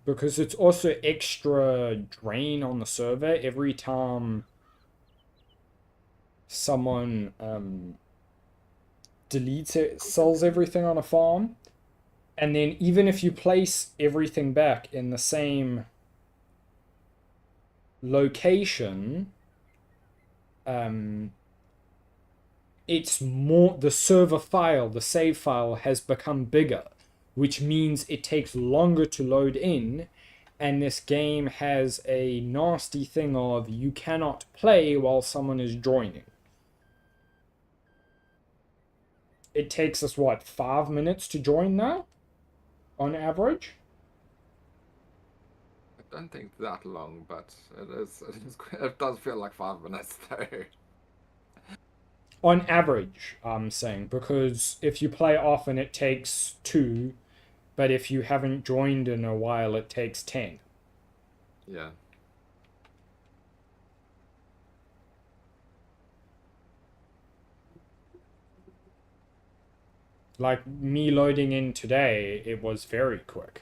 Because it's also extra drain on the server every time someone deletes it, sells everything on a farm. And then even if you place everything back in the same location, it's more, the server file, the save file has become bigger, which means it takes longer to load in. And this game has a nasty thing of you cannot play while someone is joining. It takes us what, 5 minutes to join now on average? I don't think that long, but it does feel like 5 minutes though. On average, I'm saying, because if you play often it takes 2, but if you haven't joined in a while it takes 10. Yeah. Like me loading in today, it was very quick.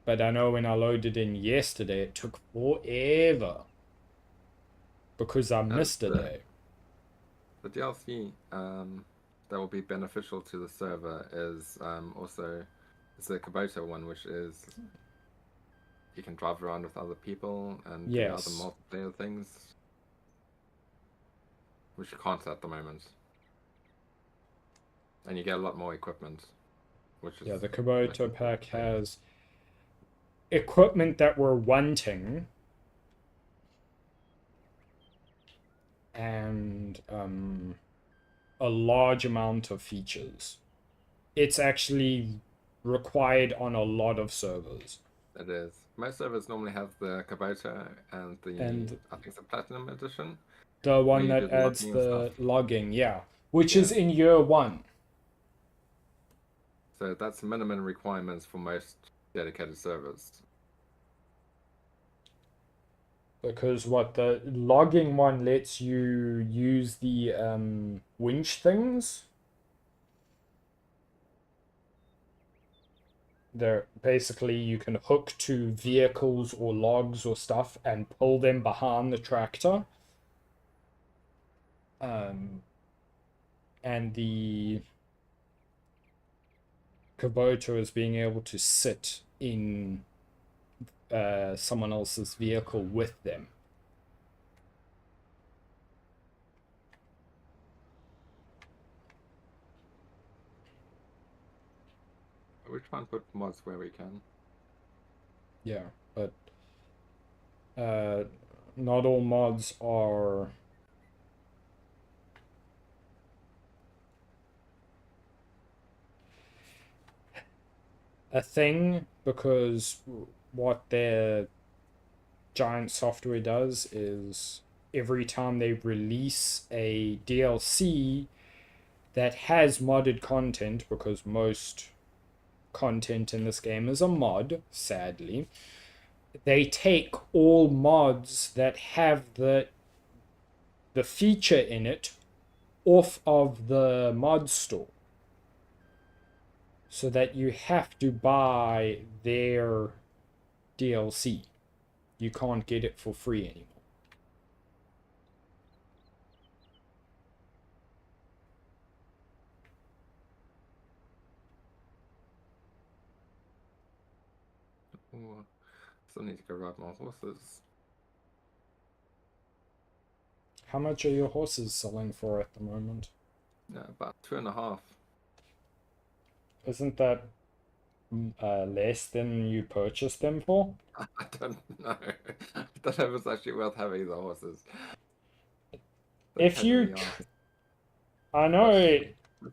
But I know when I loaded in yesterday, it took forever. Because I missed a day. The DLC that will be beneficial to the server is also it's the Kubota one, which is you can drive around with other people and do other multiplayer things, which you can't at the moment. And you get a lot more equipment, which is the Kubota pack has equipment that we're wanting, and a large amount of features. It's actually required on a lot of servers. It is. Most servers normally have the Kubota and I think it's the Platinum Edition. The one that adds the logging, which is in year 1. So that's minimum requirements for most dedicated servers. Because what the logging one lets you use the winch things. They're basically you can hook to vehicles or logs or stuff and pull them behind the tractor. and the Kubota is being able to sit in someone else's vehicle with them. We try and put mods where we can. Yeah, but not all mods are a thing, because what their giant software does is every time they release a DLC that has modded content, because most content in this game is a mod, sadly, they take all mods that have the feature in it off of the mod store, so that you have to buy their DLC. You can't get it for free anymore. Ooh, still need to go ride my horses. How much are your horses selling for at the moment? Yeah, about 2.5. Isn't that less than you purchased them for? I don't know. I don't know if it's actually worth having the horses. They If pain in you, the ass. I But know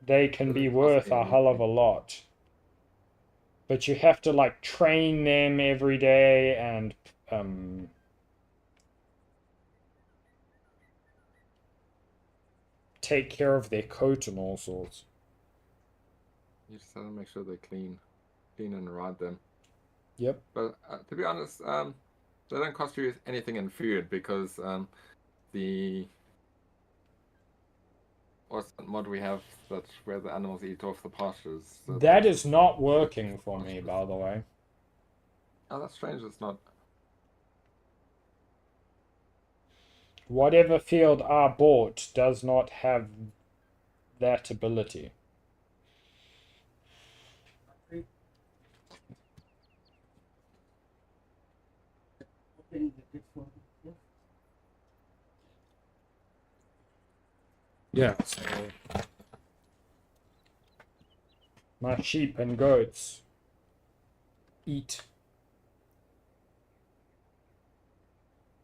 they can be doesn't cost worth me a hell of a anything. lot, but you have to like train them every day and take care of their coat and all sorts. You just have to make sure they're clean and ride them. Yep. But to be honest, they don't cost you anything in food because the what's that mod we have that's where the animals eat off the pastures. So That they is not food working for for the me, pastures. by the way. Oh, that's strange. It's not. Whatever field I bought does not have that ability. Yeah, so my sheep and goats eat.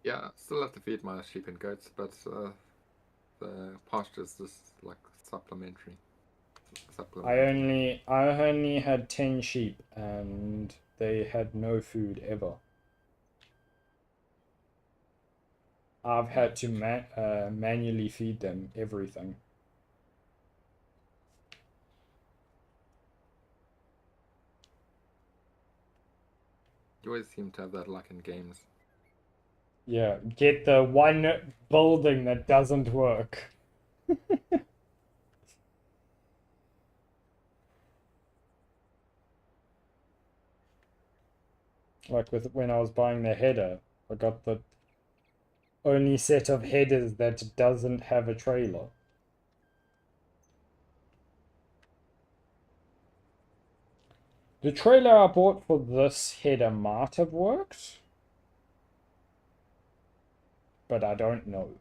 Yeah, still have to feed my sheep and goats, but the pasture's just like supplementary. I only had 10 sheep and they had no food ever. I've had to manually feed them everything. You always seem to have that luck in games. Yeah, get the one building that doesn't work. Like with when I was buying the header, I got the only set of headers that doesn't have a trailer. The trailer I bought for this header might have worked, but I don't know.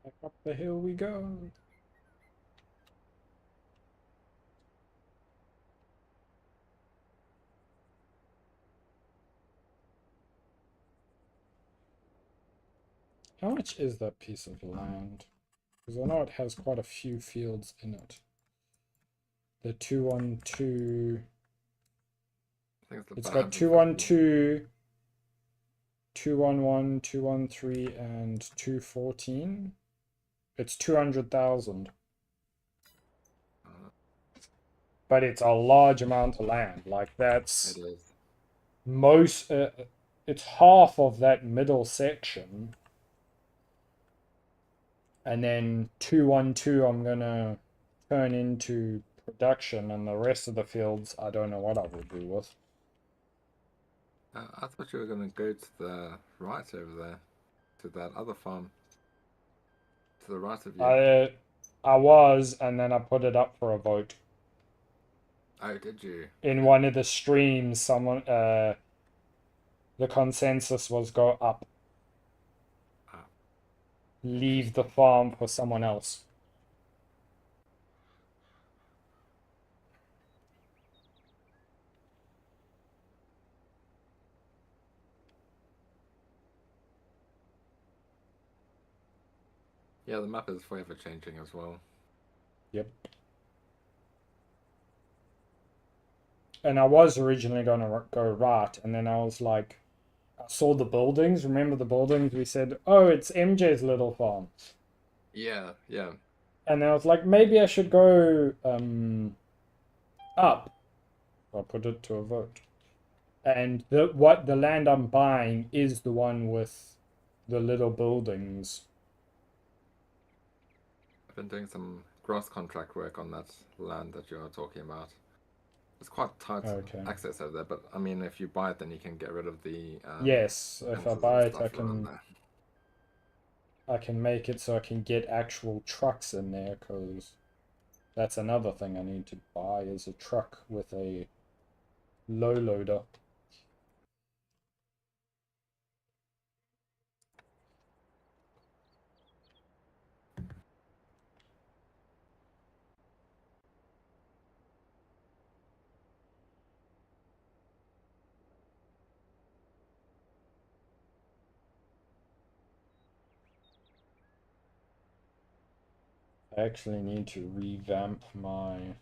Back up the hill we go. How much is that piece of land? Because I know it has quite a few fields in it. The 212. I think It's about got 150. 212, 211, 213, and 214. It's 200,000. But it's a large amount of land. Like that's It is. most. It's half of that middle section. And then 212 I'm gonna turn into production, and the rest of the fields I don't know what I will do with. I thought you were going to go to the right over there, to that other farm, to the right of you. I was, and then I put it up for a vote. Oh, did you? In one of the streams, someone the consensus was go up. Ah, Leave the farm for someone else. yeah, the map is forever changing as well. Yep. And I was originally going to go right, and then I was like, I saw the buildings. Remember the buildings? We said, oh, it's MJ's little farm. Yeah, yeah. And I was like, maybe I should go up. I'll put it to a vote. And the land I'm buying is the one with the little buildings. I've been doing some gross contract work on that land that you're talking about. It's quite tight Okay. access over there, but I mean, if you buy it, then you can get rid of the Yes, if I fences and buy it, stuff around there. I can make it so I can get actual trucks in there, because that's another thing I need to buy is a truck with a low loader. I actually need to revamp my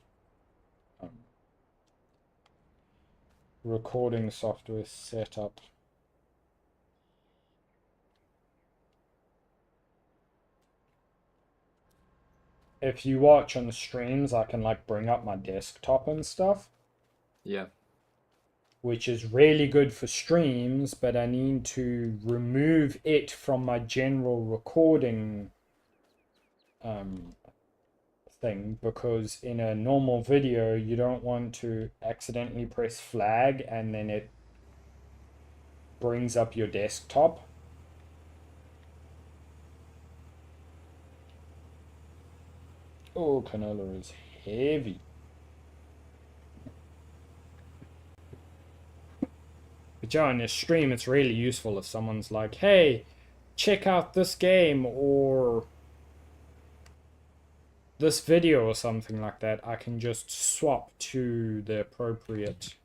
recording software setup. If you watch on the streams, I can like bring up my desktop and stuff, Yeah, which is really good for streams, but I need to remove it from my general recording thing, because in a normal video you don't want to accidentally press flag and then it brings up your desktop. Oh, canola is heavy. But yeah, in this stream it's really useful if someone's like, hey, check out this game or this video or something like that. I can just swap to the appropriate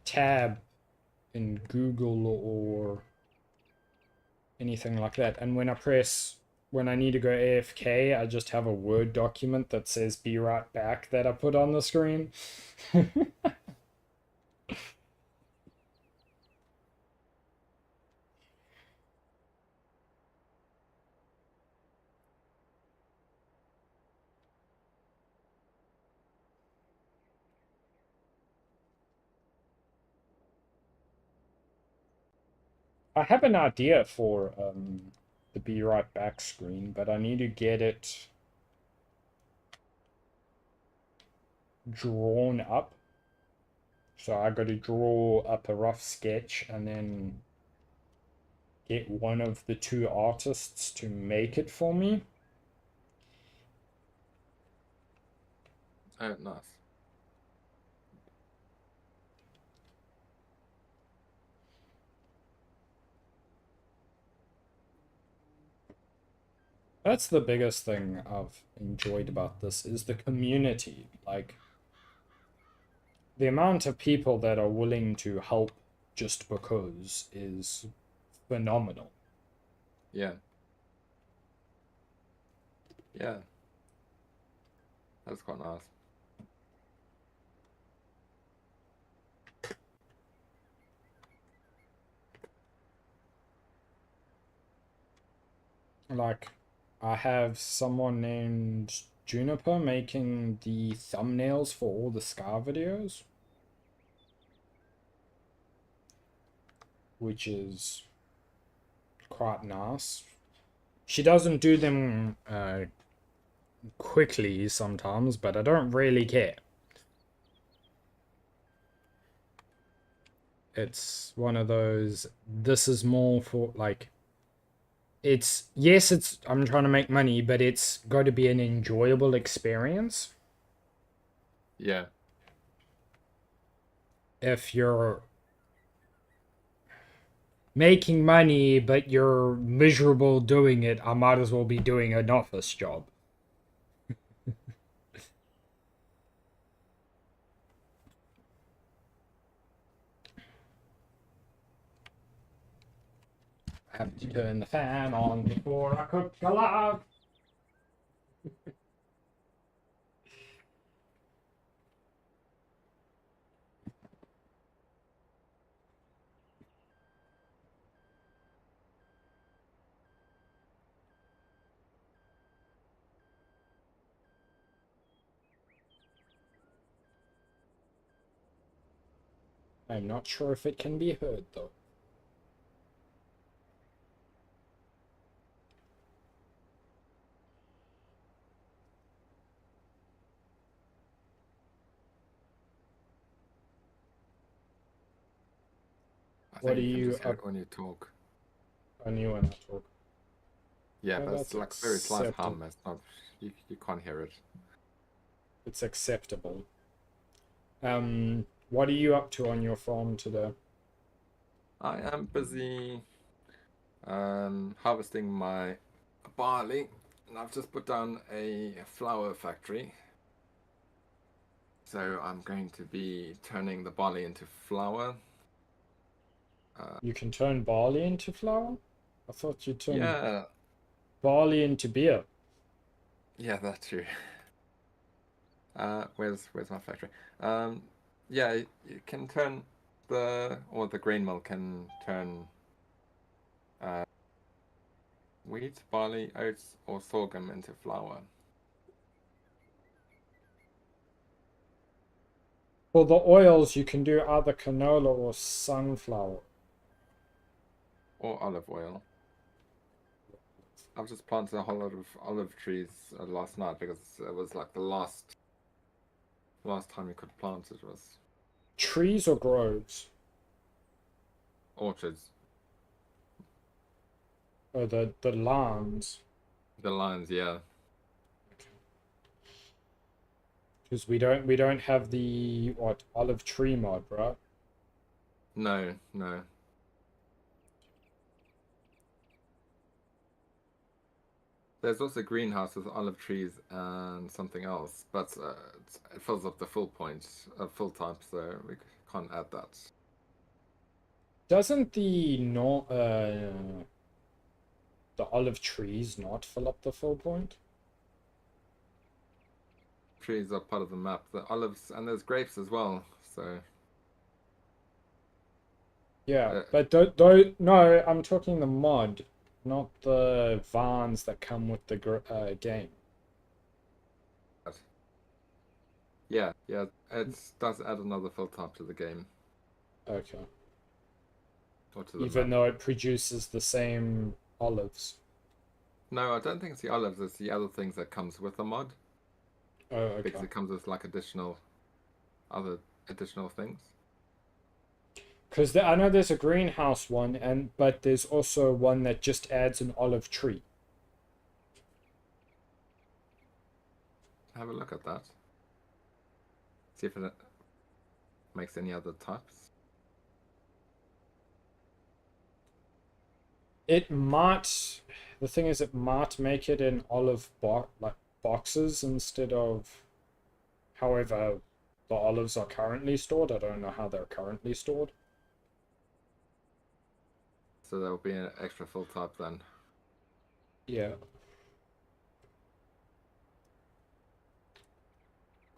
tab in Google or anything like that. And when I need to go AFK, I just have a Word document that says be right back that I put on the screen. I have an idea for the be right back screen, but I need to get it drawn up. So I got to draw up a rough sketch and then get one of the two artists to make it for me. oh, nice. That's the biggest thing I've enjoyed about this is the community. Like, the amount of people that are willing to help just because is phenomenal. Yeah. Yeah. That's quite nice. Like, I have someone named Juniper making the thumbnails for all the Scar videos, which is quite nice. She doesn't do them quickly sometimes, but I don't really care. It's one of those, this is more for like, it's, yes, it's, I'm trying to make money, but it's got to be an enjoyable experience. Yeah. If you're making money but you're miserable doing it, I might as well be doing an office job. I have to turn the fan on before I cook a log. I'm not sure if it can be heard though. I What think are you can you just hear up? it when you talk. Only when I talk. Yeah, Oh, but it's that's like very slight acceptable. hum. It's not, you can't hear it. It's acceptable. What are you up to on your farm today? I am busy harvesting my barley, and I've just put down a flour factory. So I'm going to be turning the barley into flour. You can turn barley into flour? I thought you turned Yeah, barley into beer. yeah, that's true. Where's my factory? Um, yeah, you can turn the grain mill can turn uh, wheat, barley, oats, or sorghum into flour. For the oils, you can do either canola or sunflower. Or olive oil. I've just planted a whole lot of olive trees last night because it was like the last time you could plant it was Trees or groves? orchards. Or the lawns. The lines, yeah. Because we don't have the what olive tree mod, right? No, no. There's also greenhouse with olive trees and something else, but it fills up the full point, full type, so we can't add that. Doesn't the no the olive trees not fill up the full point? Trees are part of the map. The olives and there's grapes as well. So Yeah, uh, but don't no, I'm talking the mod, not the vines that come with the game. yeah, yeah, it does add another fill type to the game Okay. or to the Even map. though it produces the same olives. No, I don't think it's the olives. It's the other things that comes with the mod Oh, because okay. it comes with like other additional things. Because I know there's a greenhouse one, but there's also one that just adds an olive tree. Have a look at that. See if it makes any other types. It might. the thing is, it might make it in boxes instead of however the olives are currently stored. I don't know how they're currently stored. So there will be an extra full type then. Yeah.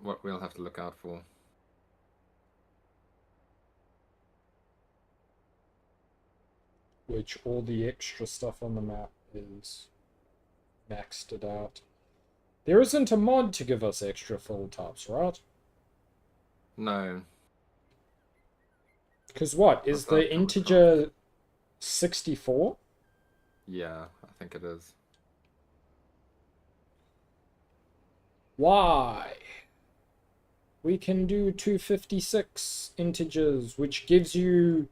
What we'll have to look out for. Which all the extra stuff on the map is maxed it out. There isn't a mod to give us extra full types, right? No. Because what? Is the integer 64? Yeah, I think it is. Why? We can do 256 integers, which gives you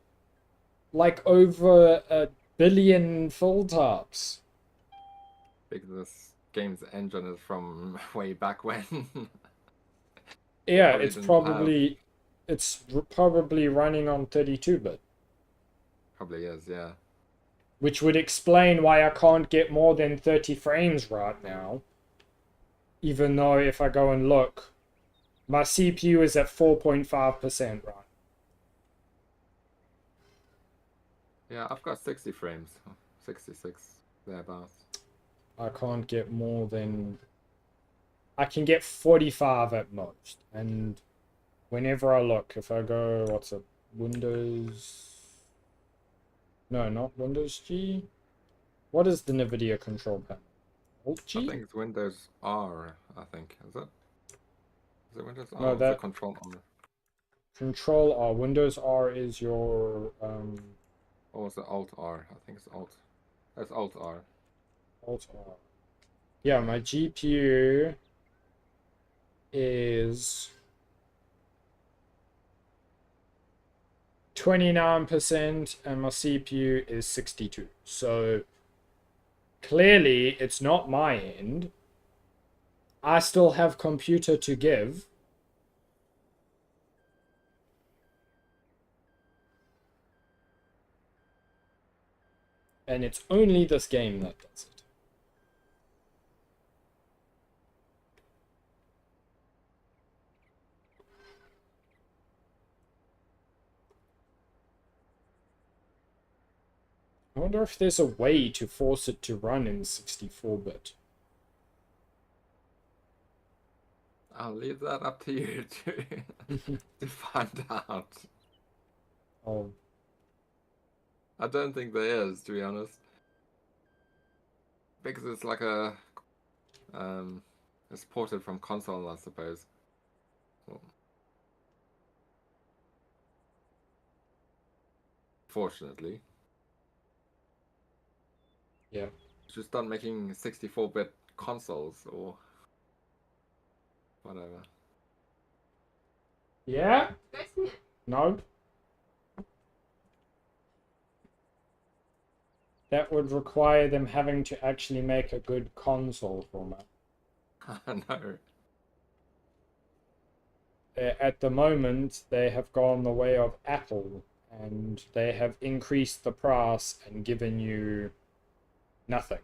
like over 1 billion full types. Because this game's engine is from way back when. Yeah, Probably it's probably running on 32-bit. Probably is, yeah. Which would explain why I can't get more than 30 frames right now. Even though if I go and look, my CPU is at 4.5% right. Yeah, I've got 60 frames. 66, thereabouts. I can't get more than... I can get 45 at most. And whenever I look, if I go, what's it? Windows... No, not Windows G. What is the NVIDIA control panel? Alt G? I think it's Windows R, I think. Is it? Is it Windows R? No, that... Control R. Control R. Windows R is your... Or was it Alt R? I think it's Alt. That's Alt R. Alt R. Yeah, my GPU is 29% and my CPU is 62. So clearly it's not my end. I still have computer to give. And it's only this game that does it. I wonder if there's a way to force it to run in 64-bit. I'll leave that up to you to find out. Oh. I don't think there is, to be honest. Because it's like a... it's ported from console, I suppose. Well, fortunately. Yeah. Just done making 64-bit consoles or whatever. Yeah? No? That would require them having to actually make a good console format. No. At the moment, they have gone the way of Apple, and they have increased the price and given you nothing.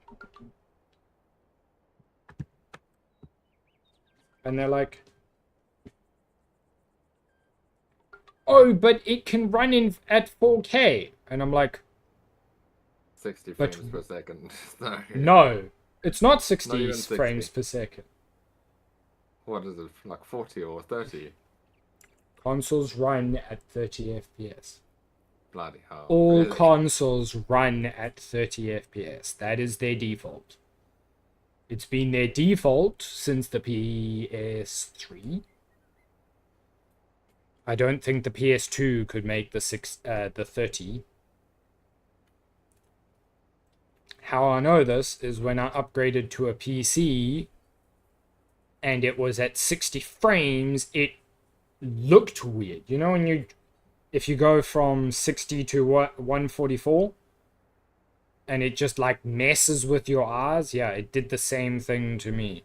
And they're like, oh, but it can run in at 4K. And I'm like, 60 frames per second. No, it's not 60 Not even 60. frames per second. What is it, like 40 or 30? Consoles run at 30 FPS. Bloody hell. All Really? consoles run at 30 FPS. That is their default. It's been their default since the PS3. I don't think the PS2 could make the 30. How I know this is when I upgraded to a PC and it was at 60 frames, it looked weird. You know, when if you go from 60 to 144 and it just like messes with your eyes, yeah, it did the same thing to me.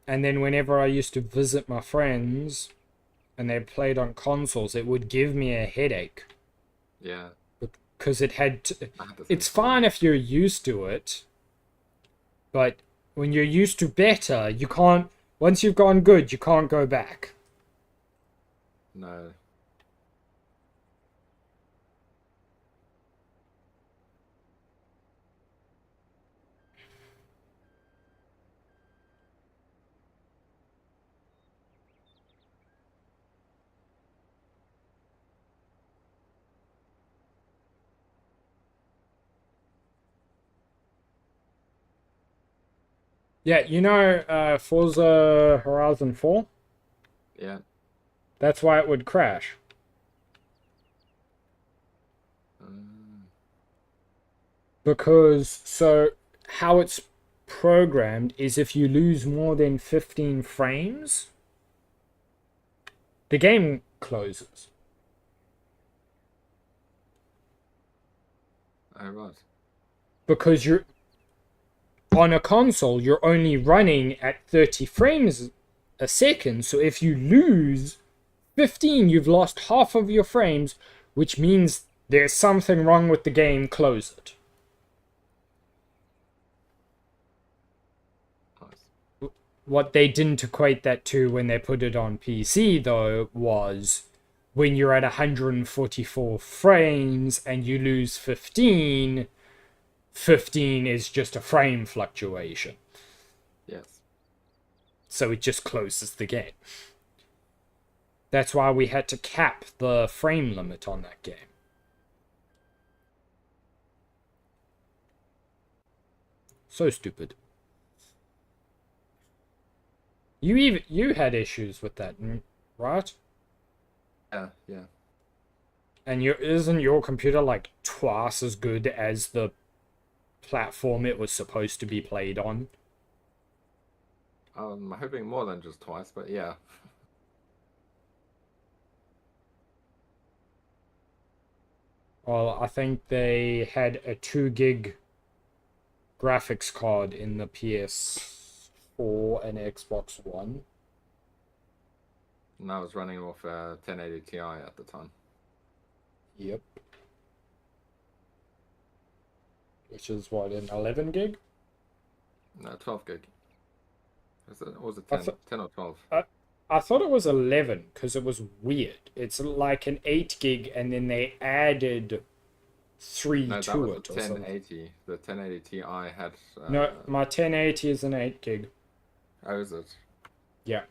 And then whenever I used to visit my friends, and they played on consoles, it would give me a headache. Yeah. Because it had to, I had the same it's problem. fine if you're used to it, but when you're used to better, you can't, once you've gone good, you can't go back. No. Yeah, you know, Forza Horizon 4? Yeah. That's why it would crash. Um, Because, so, how it's programmed is if you lose more than 15 frames, the game closes. oh, right. Because you're on a console, you're only running at 30 frames a second. So if you lose 15, you've lost half of your frames, which means there's something wrong with the game. Close it. Nice. What they didn't equate that to when they put it on PC, though, was when you're at 144 frames and you lose 15, 15 is just a frame fluctuation. Yes. So it just closes the game. That's why we had to cap the frame limit on that game. So stupid. You had issues with that, right? Yeah. Yeah. And isn't your computer like twice as good as the platform it was supposed to be played on? I'm hoping more than just twice, but yeah. Well, I think they had a 2 gig graphics card in the PS4 and Xbox One. And I was running off a 1080 Ti at the time. Yep. Which is what, an 11 gig? No, 12 gig. Was it I 10? th 10 or 12? I thought it was 11 because it was weird. It's like an 8 gig and then they added 3 No, that to was it the or something. 1080. The 1080 Ti had. No, my 1080 is an 8 gig. How is it? Yeah.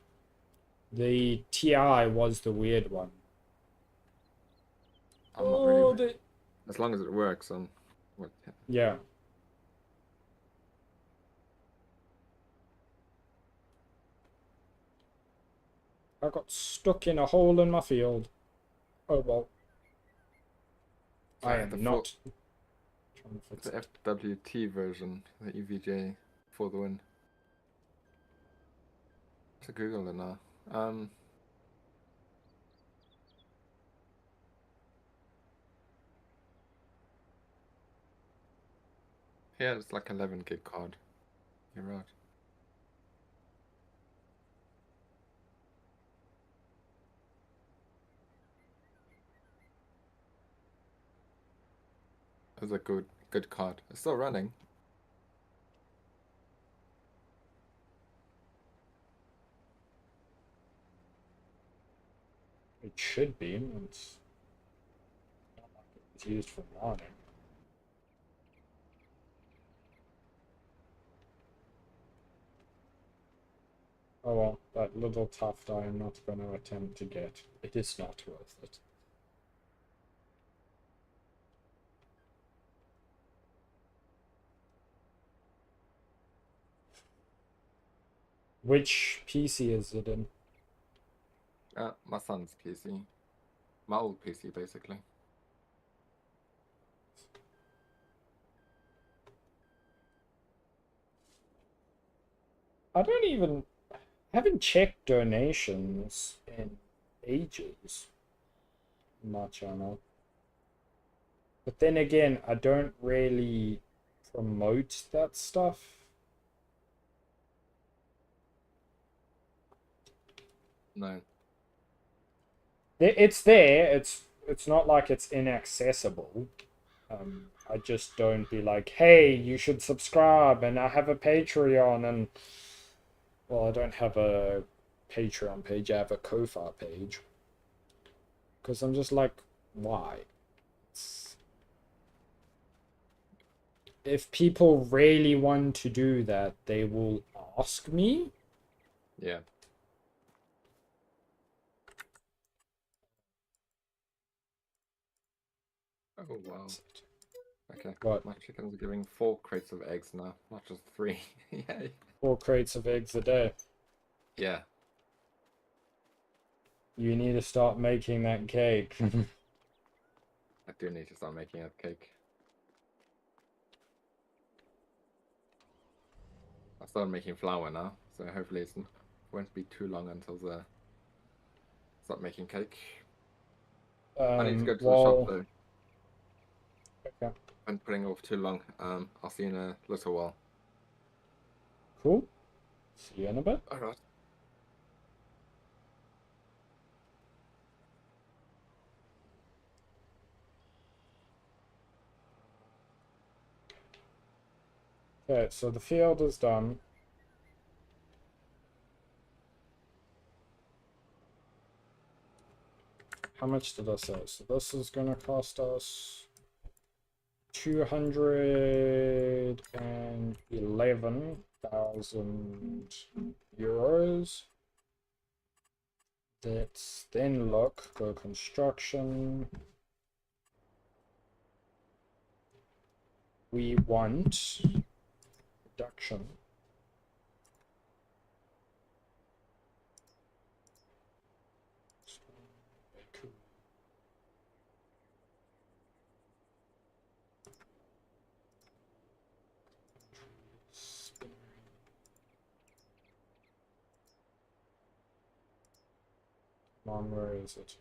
The TI was the weird one. I'm not really. As long as it works, what? Yeah. I got stuck in a hole in my field. Oh well. I am not trying to fix The it. FWT version, the EVJ for the win. To Google it now. Yeah, it's like 11 gig card. You're right. It's a good card. It's still running. It should be. It's not like it's used for mining. Oh well, that little tuft I am not going to attempt to get. It is not worth it. Which PC is it in? My son's PC. My old PC, basically. I don't even haven't checked donations in ages in my channel. But then again, I don't really promote that stuff. No. It's there. It's not like it's inaccessible. I just don't be like, hey, you should subscribe, and I have a Patreon, and well, I don't have a Patreon page. I have a Ko-fi page because I'm just like, why? If people really want to do that, they will ask me. Yeah. Oh wow. Okay. What? My chickens are giving 4 crates of eggs now, not just 3. Yay. 4 crates of eggs a day. Yeah. You need to start making that cake. I do need to start making a cake. I started making flour now, so hopefully it won't be too long until I start making cake. I need to go to the shop Well, though. okay, I'm putting off too long. I'll see you in a little while. cool. See you in a bit. Alright. Okay, so the field is done. How much did I say? So this is gonna cost us 211,000 euros. Let's then go construction. We want production. Where is it?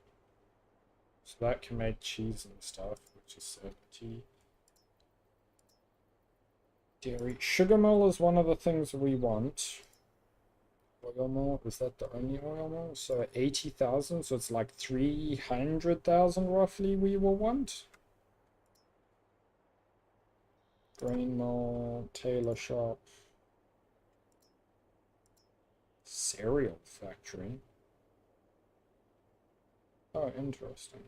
So that can make cheese and stuff, which is 70. Dairy. Sugar mill is one of the things we want. Oil mill, is that the only oil mill? So 80,000, so it's like 300,000 roughly we will want. Grain mill, tailor shop. Cereal factory. Oh, interesting.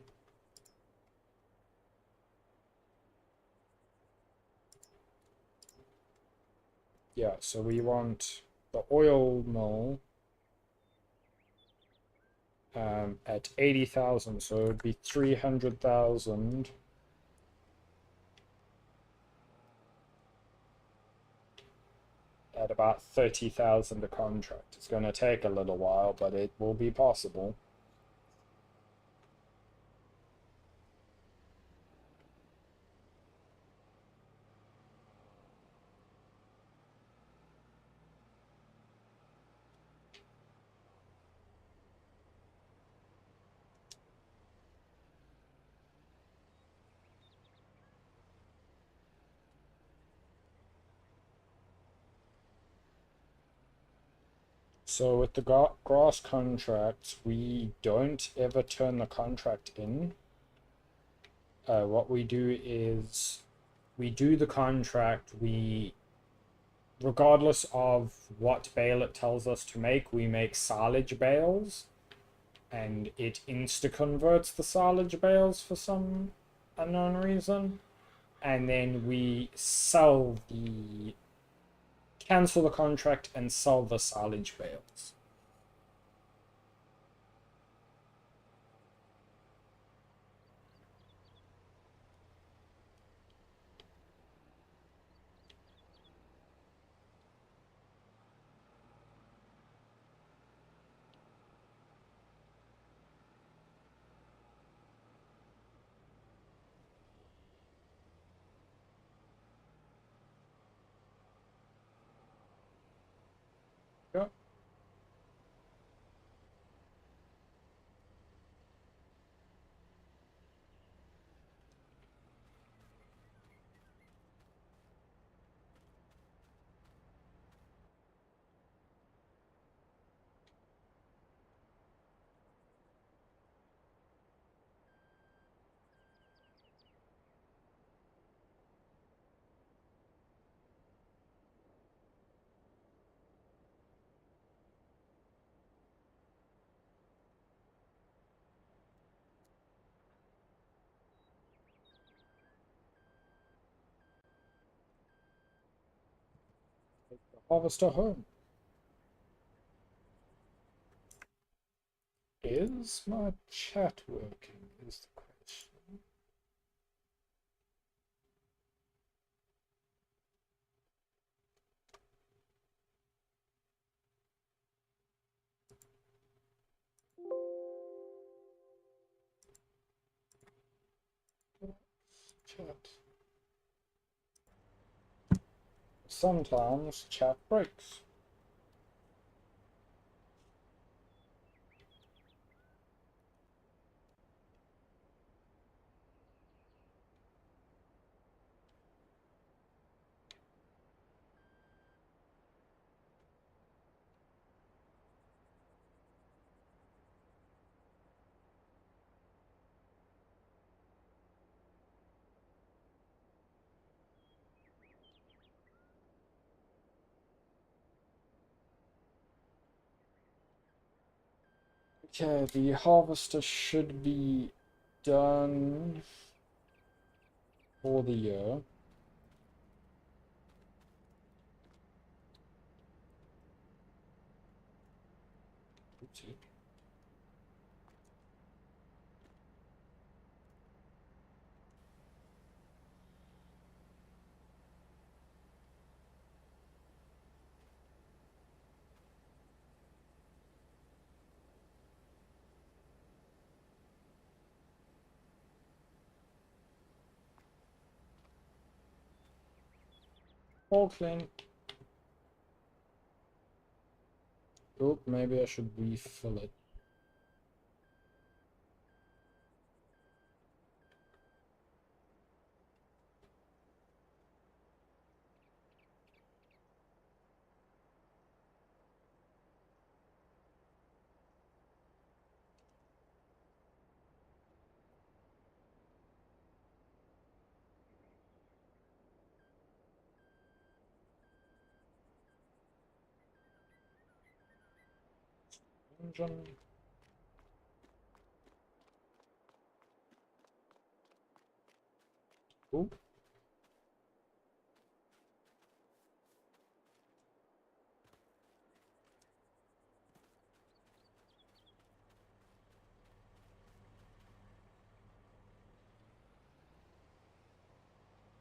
Yeah, so we want the oil mill at 80,000, so it would be 300,000. At about 30,000 a contract. It's going to take a little while, but it will be possible. So with the grass contracts, we don't ever turn the contract in. What we do is we do the contract, regardless of what bale it tells us to make, we make silage bales, and it insta-converts the silage bales for some unknown reason, and then we cancel the contract and sell the silage bales. Yeah. Take the harvester home. Is my chat working? Is the question. Chat. Sometimes chat breaks. Okay, the harvester should be done for the year. Oopsie. All clean. Oh, maybe I should refill it. Engine. Ooh.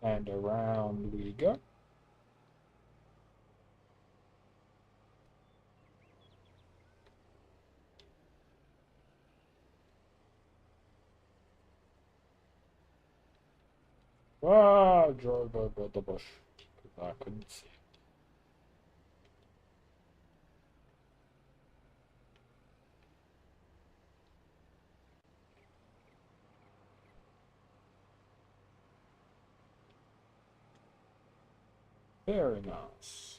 And around we go. Ah, I drove over the bush because I couldn't see it. Very nice.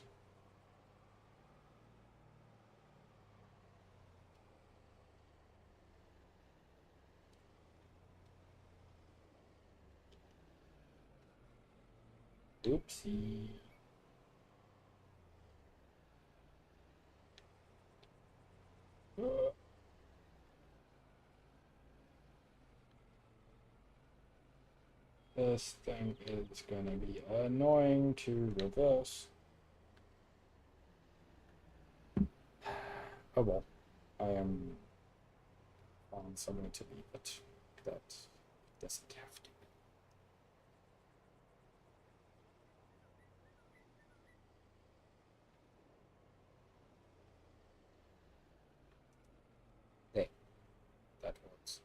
Oopsie. This thing is gonna be annoying to reverse. Oh well, I am on somewhere to leave it that doesn't have to. There, that works.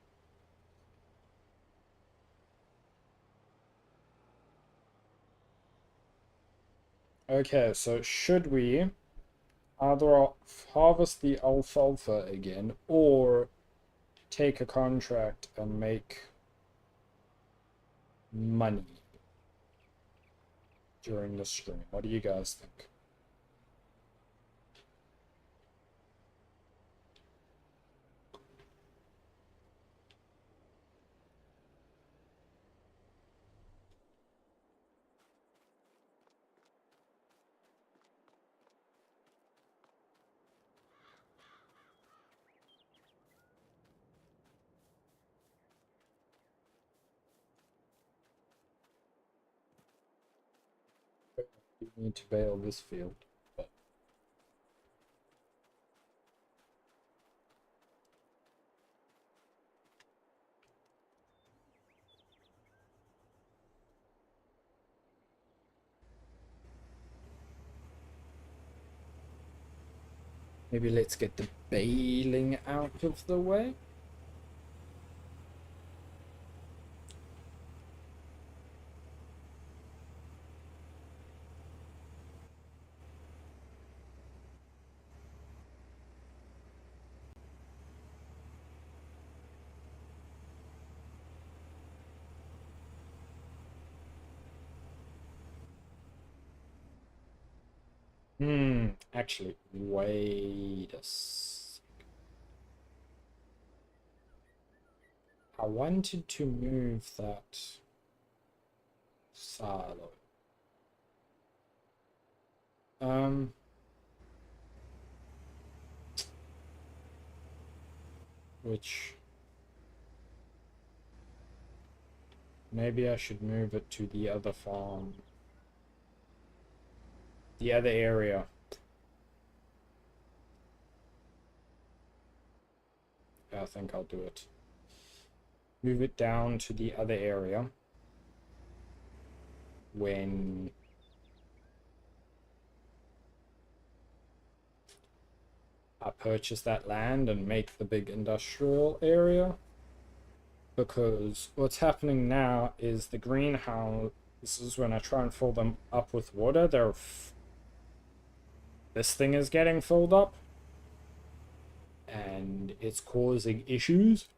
Okay, so should we either harvest the alfalfa again or take a contract and make money during the stream? What do you guys think? You need to bail this field. Maybe let's get the baling out of the way. Actually, wait a sec. I wanted to move that silo. Which maybe I should move it to the other farm. The other area. I think I'll do it. Move it down to the other area when I purchase that land and make the big industrial area. Because what's happening now is the greenhouses, when I try and fill them up with water, this thing is getting filled up and it's causing issues.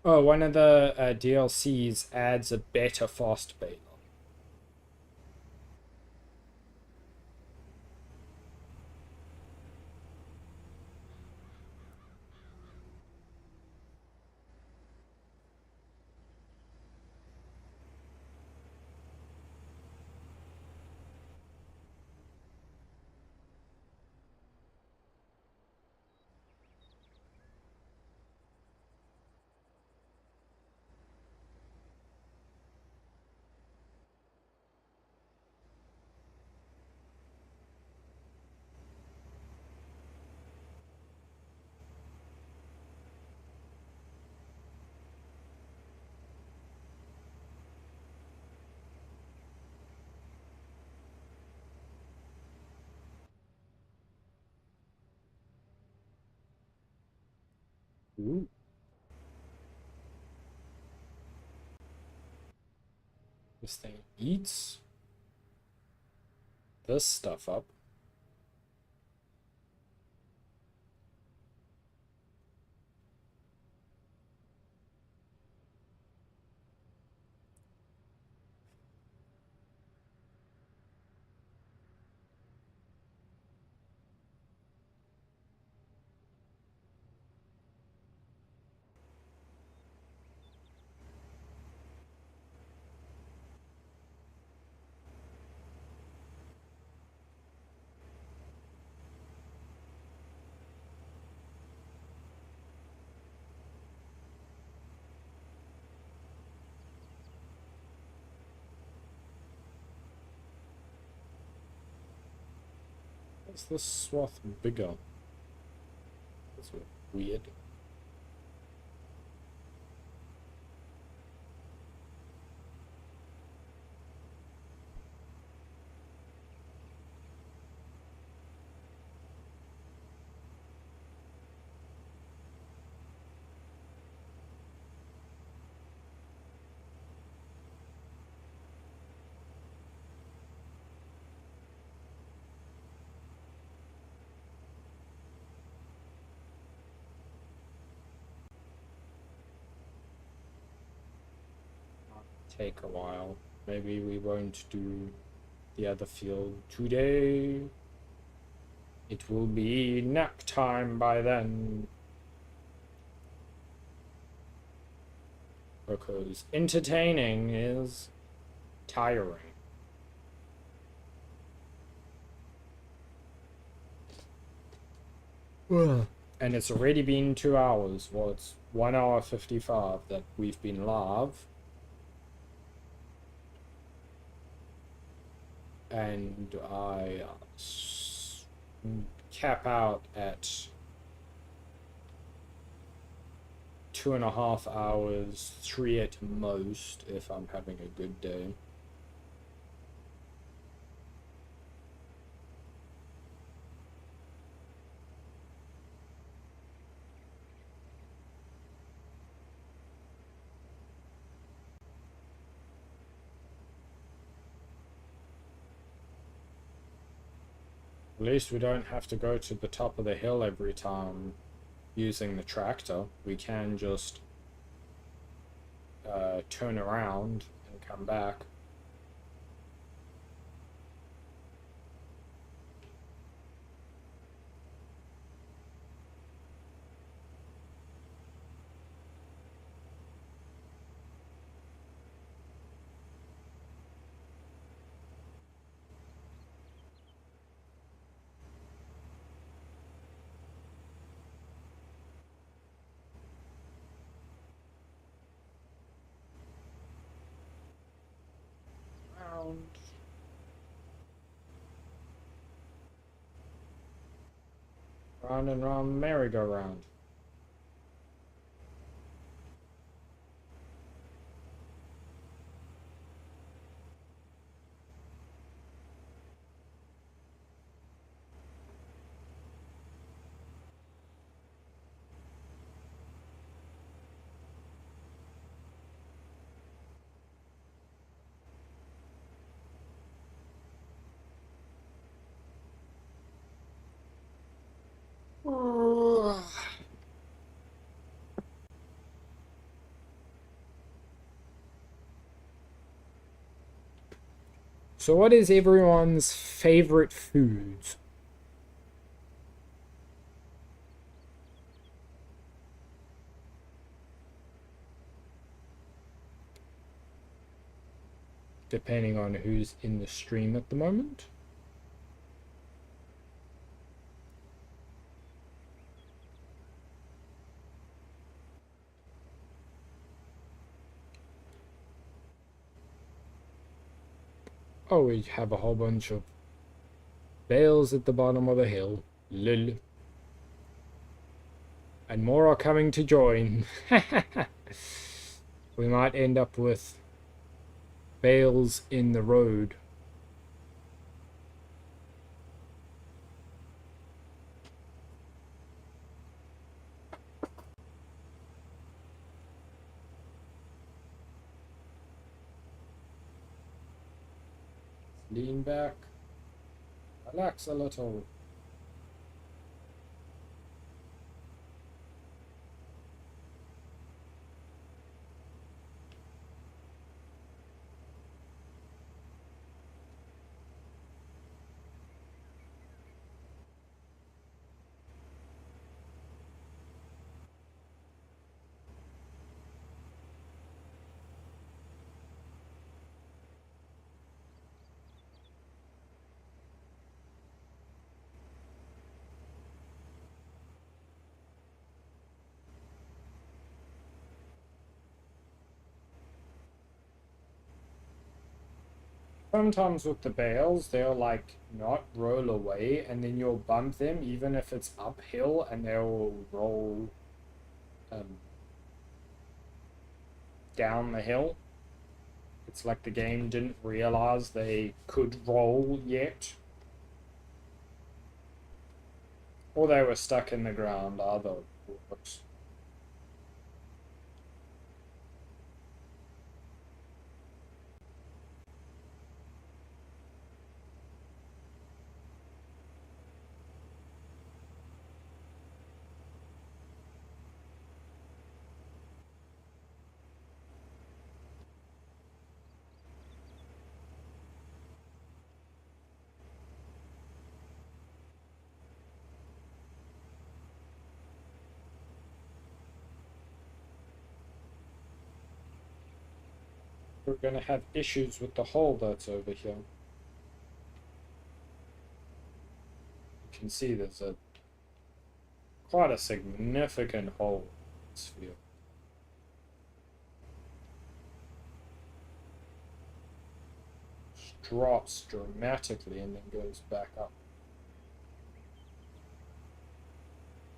Oh, one of the DLCs adds a better fast baler. Ooh. This thing eats this stuff up. Is this swath bigger? That's weird. Take a while. Maybe we won't do the other field today. It will be nap time by then. Because entertaining is tiring. And it's already been 2 hours. Well, it's 1 hour 55 that we've been live. And I cap out at 2.5 hours, 3 at most if I'm having a good day. At least we don't have to go to the top of the hill every time using the tractor. We can just turn around and come back. Round and round merry-go-round. So what is everyone's favorite foods? Depending on who's in the stream at the moment. Oh, we have a whole bunch of bales at the bottom of the hill. Lol. And more are coming to join. We might end up with bales in the road. Lean back. Relax a little. Sometimes with the bales, they'll like not roll away and then you'll bump them even if it's uphill and they'll roll down the hill. It's like the game didn't realize they could roll yet. Or they were stuck in the ground, either works. We're gonna have issues with the hole that's over here. You can see there's quite a significant hole in this field. It drops dramatically and then goes back up.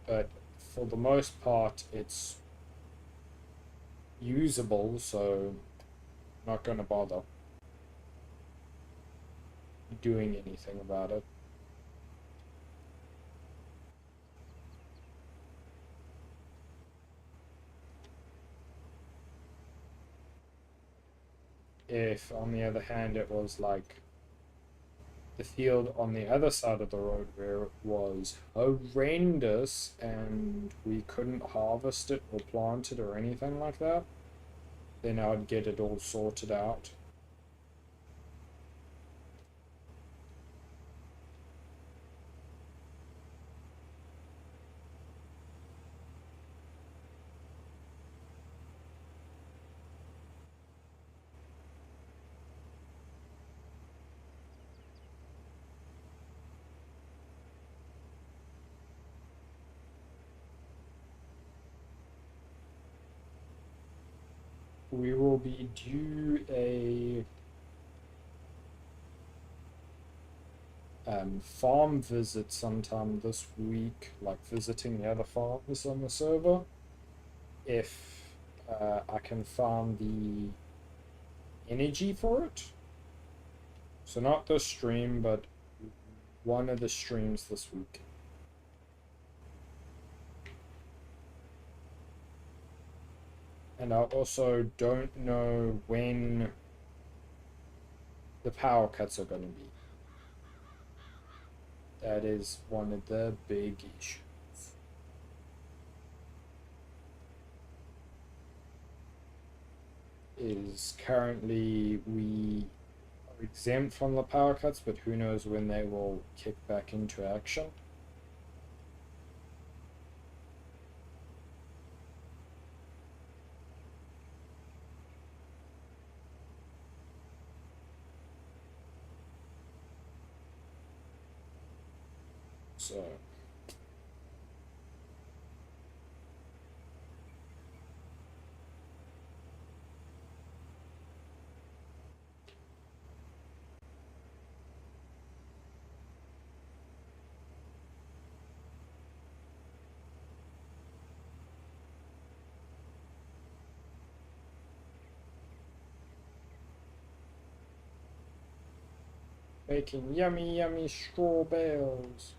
But for the most part, it's usable, so I'm not gonna bother doing anything about it. If, on the other hand, it was like the field on the other side of the road where it was horrendous and we couldn't harvest it or plant it or anything like that, then I'd get it all sorted out. We will be due a farm visit sometime this week, like visiting the other farms on the server. If I can farm the energy for it. So not this stream, but one of the streams this week. And I also don't know when the power cuts are going to be. That is one of the big issues. Is currently we are exempt from the power cuts, but who knows when they will kick back into action. So making yummy, yummy straw bales.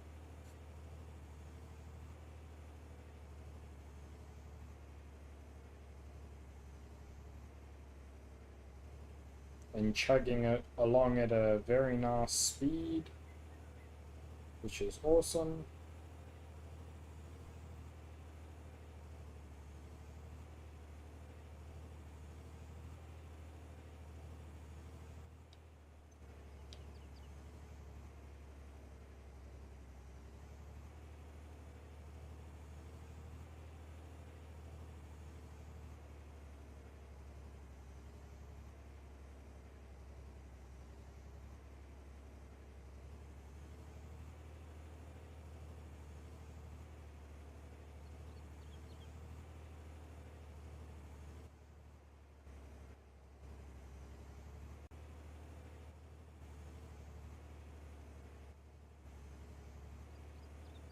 And chugging it along at a very nice speed, which is awesome.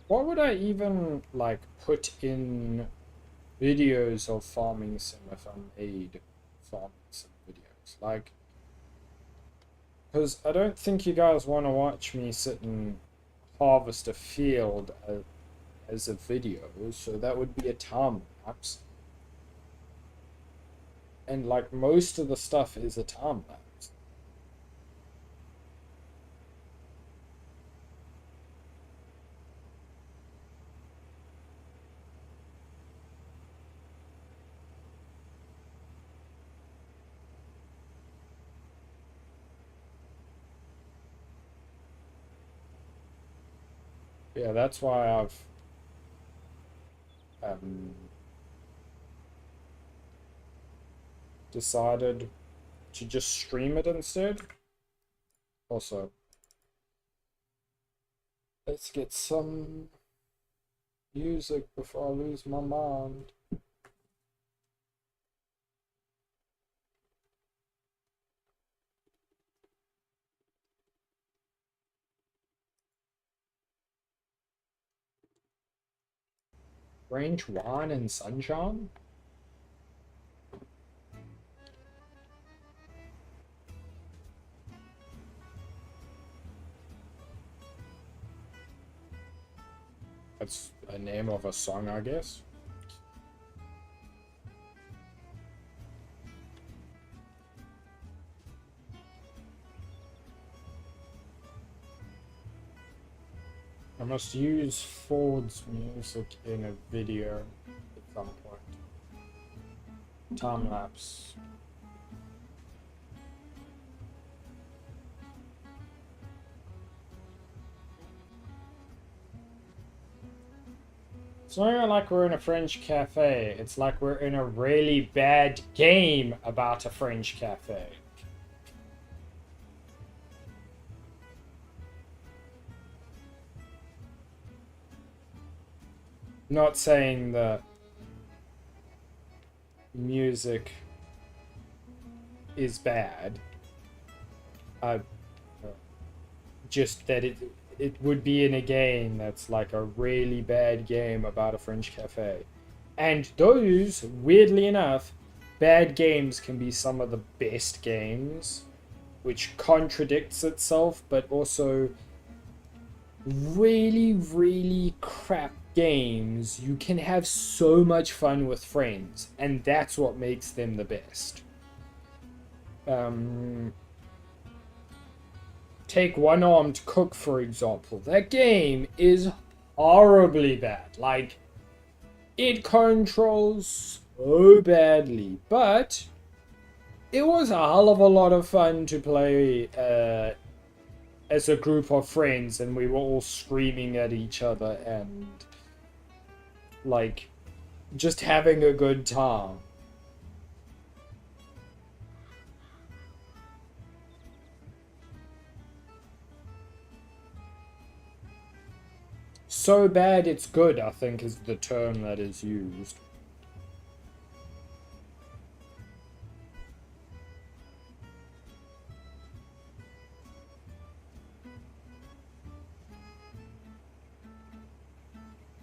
What would I even like put in videos of farming sim if I made farming sim videos? Like, because I don't think you guys want to watch me sit and harvest a field as a video, so that would be a time lapse. And like most of the stuff is a time lapse. Yeah, that's why I've um, decided to just stream it instead. Also, let's get some music before I lose my mind. Range wine and sunshine? That's a name of a song, I guess. I must use Ford's music in a video at some point. Time lapse. It's not like we're in a French cafe. It's like we're in a really bad game about a French cafe. Not saying the music is bad. Just that it would be in a game that's like a really bad game about a French cafe. And those, weirdly enough, bad games can be some of the best games, which contradicts itself, but also really, really crap games, you can have so much fun with friends, and that's what makes them the best. Take One Armed Cook, for example. That game is horribly bad. Like, it controls so badly, but it was a hell of a lot of fun to play as a group of friends, and we were all screaming at each other and like just having a good time. So bad it's good, I think, is the term that is used.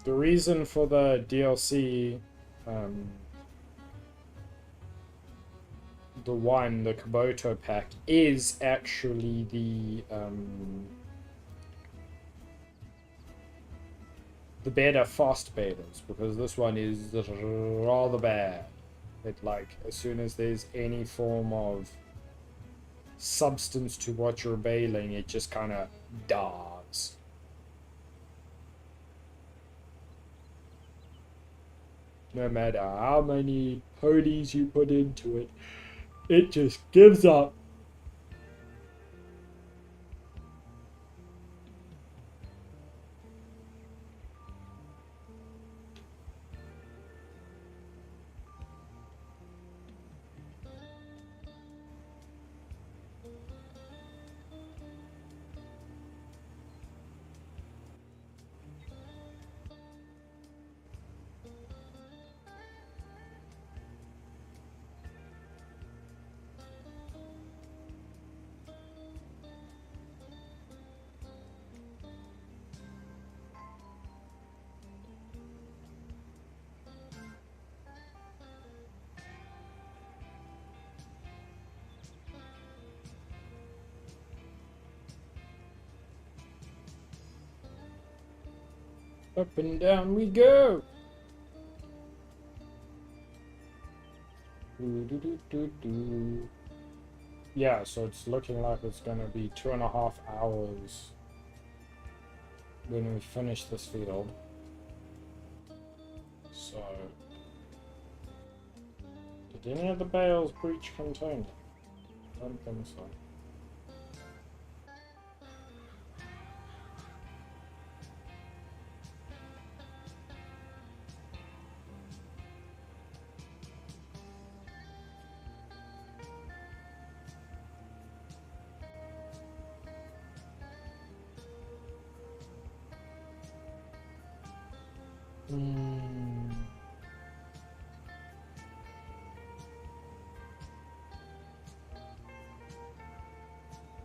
The reason for the DLC, the Kabuto pack, is actually the better fast betas, because this one is rather bad. It, like, as soon as there's any form of substance to what you're baling, it just kind of dies. No matter how many ponies you put into it, it just gives up. Up and down we go. Yeah, so it's looking like it's gonna be 2.5 hours when we finish this field. So, did any of the bales breach container? I don't think so.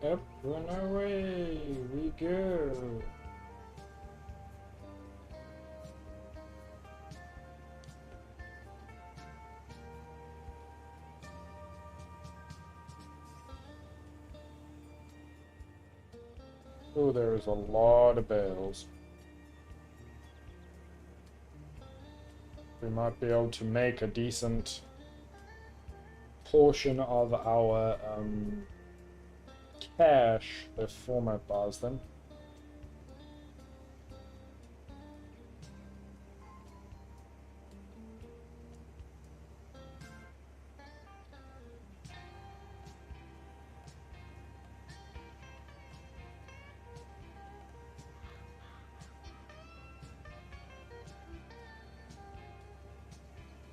Up and away we go. Oh, there is a lot of bales. we might be able to make a decent portion of our cash if format buys them.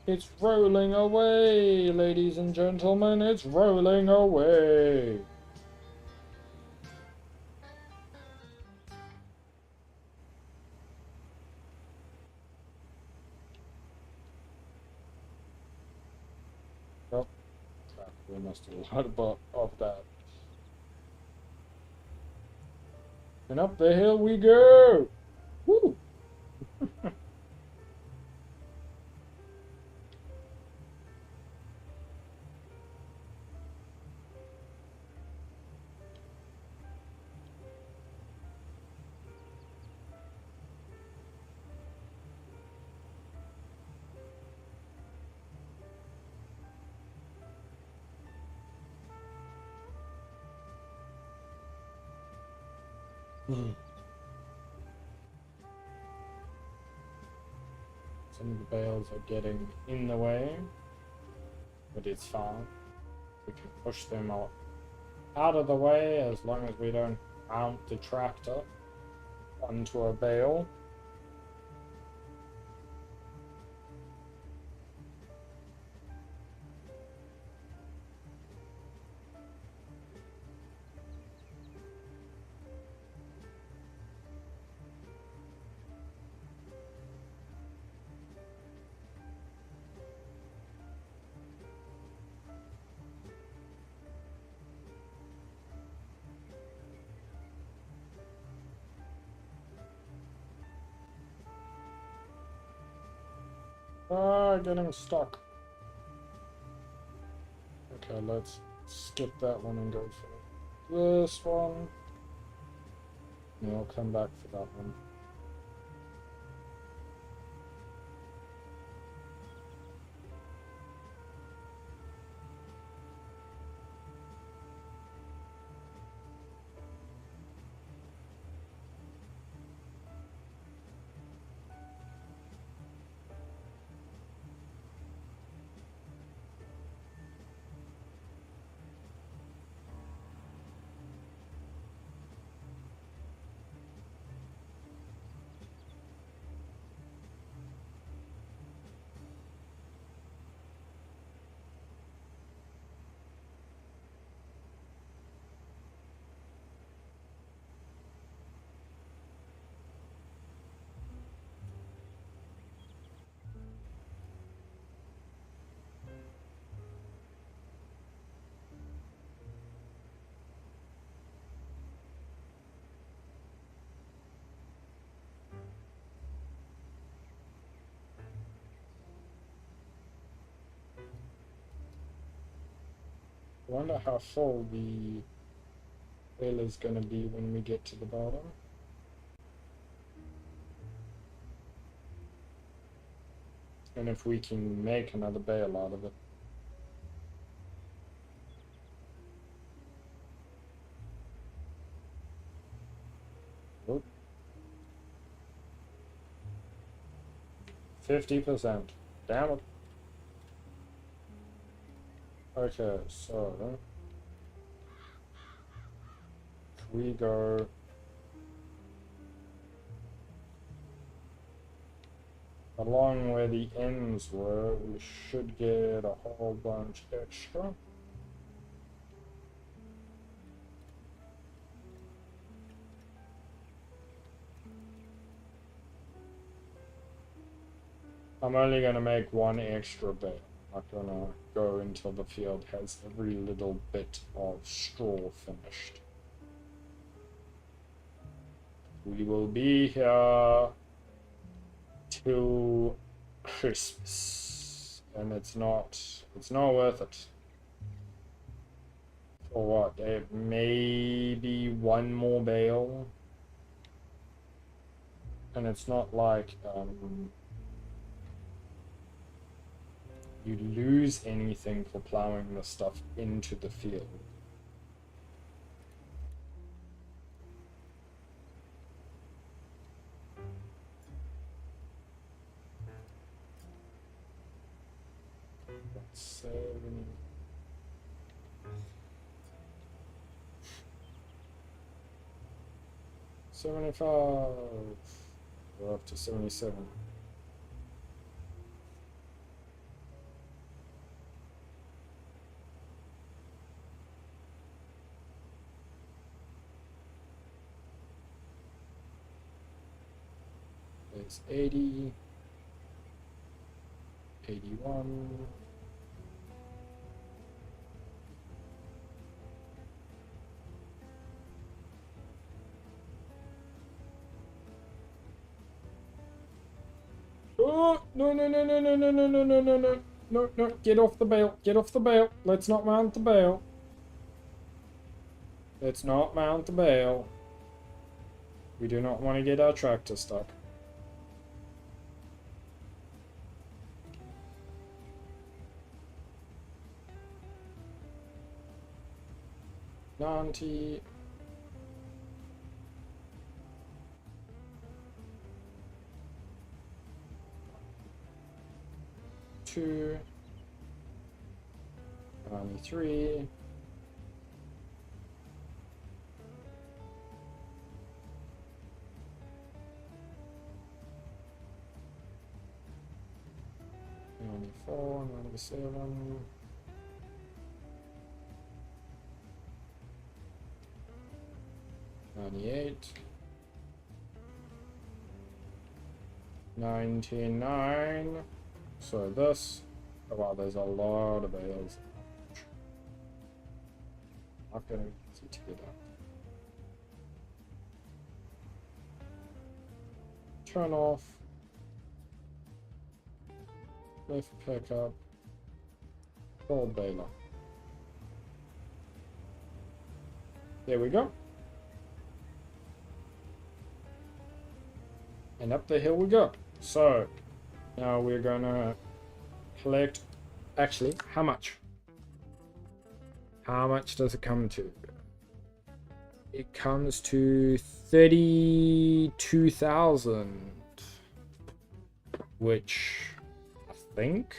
It's rolling away, ladies and gentlemen, it's rolling away. Oh, crap, we must have a lot of that. And up the hill we go! Woo! Some of the bales are getting in the way, but it's fine. We can push them out of the way as long as we don't mount the tractor onto a bale. Ah, getting stuck. Okay, let's skip that one and go for this one. And I'll come back for that one. I wonder how full the bale is going to be when we get to the bottom. And if we can make another bale out of it. Oop. 50%. Damn it. Okay, so if we go along where the ends were, we should get a whole bunch extra. I'm only going to make one extra bale. I'm not going to go until the field has every little bit of straw finished. We will be here till Christmas, and it's not worth it. For what? Maybe one more bale, and it's not like you lose anything for plowing the stuff into the field. That's 75. We're up to 77. It's 80, 81. Oh, no, no, no, no, no, no, no, no, no, no, no, no, no, get off the bale, get off the bale. Let's not mount the bale. Let's not mount the bale. We do not want to get our tractor stuck. $90. $2. $93. $94, $97. $98. $99. So this, oh wow, there's a lot of bales. Not gonna be easy to get up. Turn off. Lift pickup. Full baler. There we go. And up the hill we go. So now we're gonna collect. Actually, how much? How much does it come to? It comes to 32,000, which I think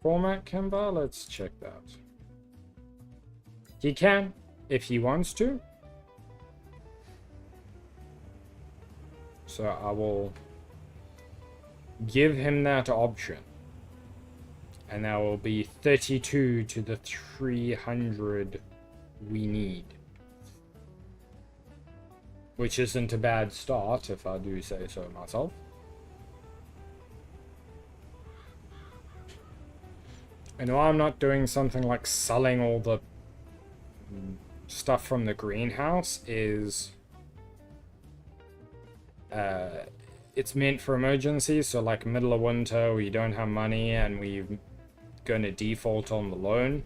format can buy. Let's check that. He can if he wants to. So I will give him that option. And that will be 32 to the 300 we need. Which isn't a bad start, if I do say so myself. And while I'm not doing something like selling all the stuff from the greenhouse, is it's meant for emergencies, so like middle of winter we don't have money and we're going to default on the loan.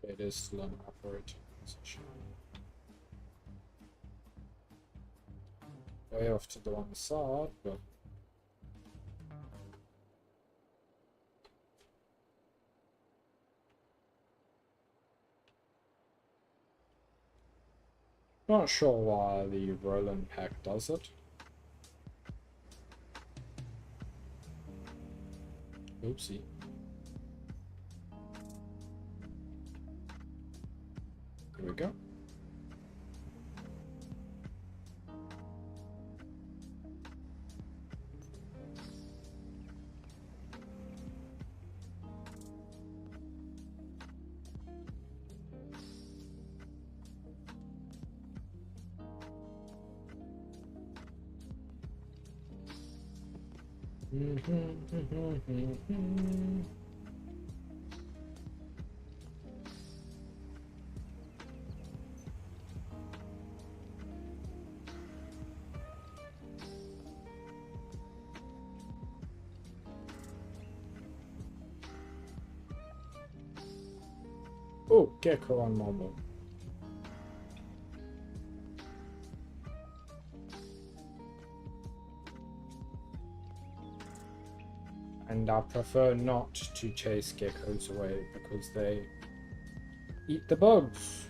It is still an operating position. Way off to the one side, but not sure why the Roland pack does it. Oopsie. Here we go. Oh, gecko on mobile. And I prefer not to chase geckos away because they eat the bugs.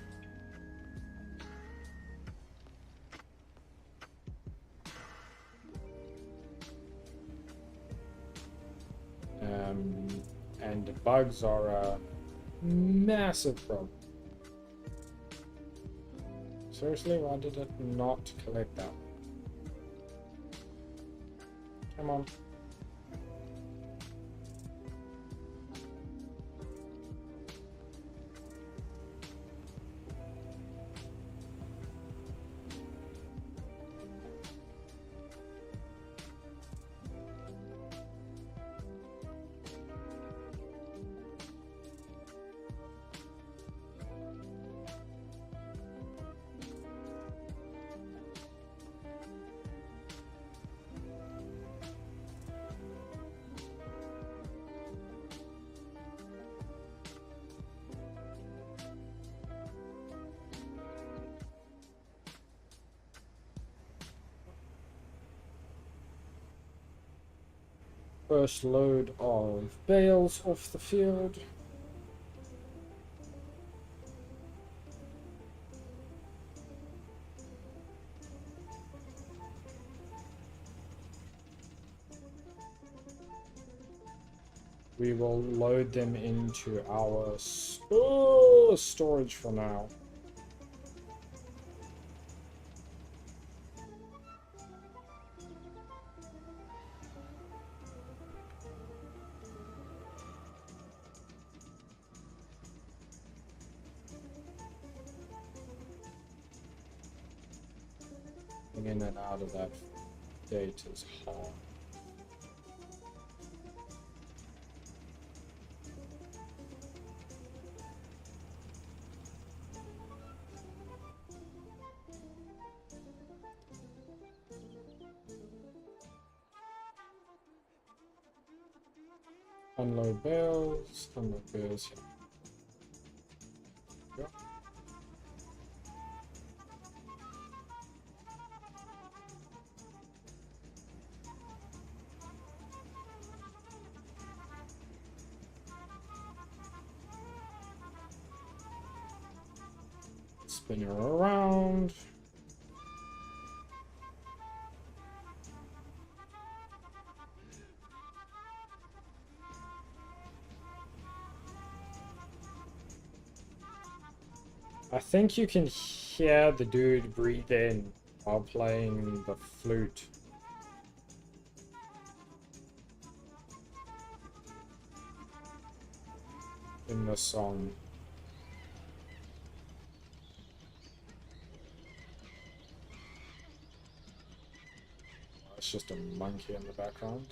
And the bugs are a massive problem. Seriously, why did it not collect that? Come on. First load of bales off the field. We will load them into our storage for now. In and out of that gate is hard. Unload bales, yeah. Yeah. Spin her around. I think you can hear the dude breathe in while playing the flute. In the song. It's just a monkey in the background.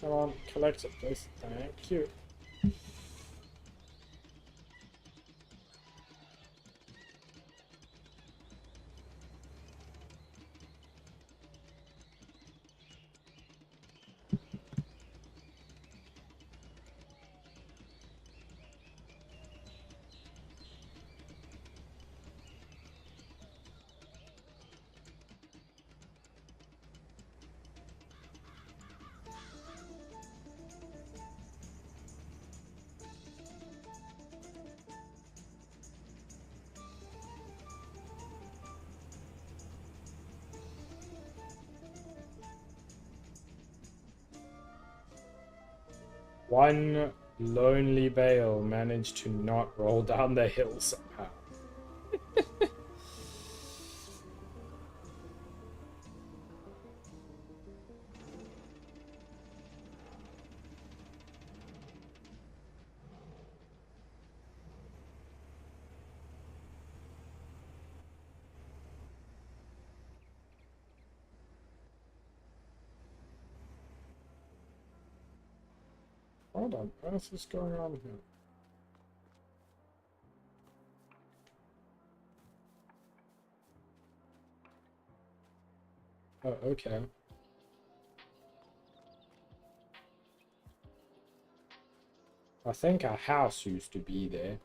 Come on, collect it, please. Thank you. One lonely bale managed to not roll down the hill somehow. Hold on, what else is going on here? Oh, okay. I think our house used to be there.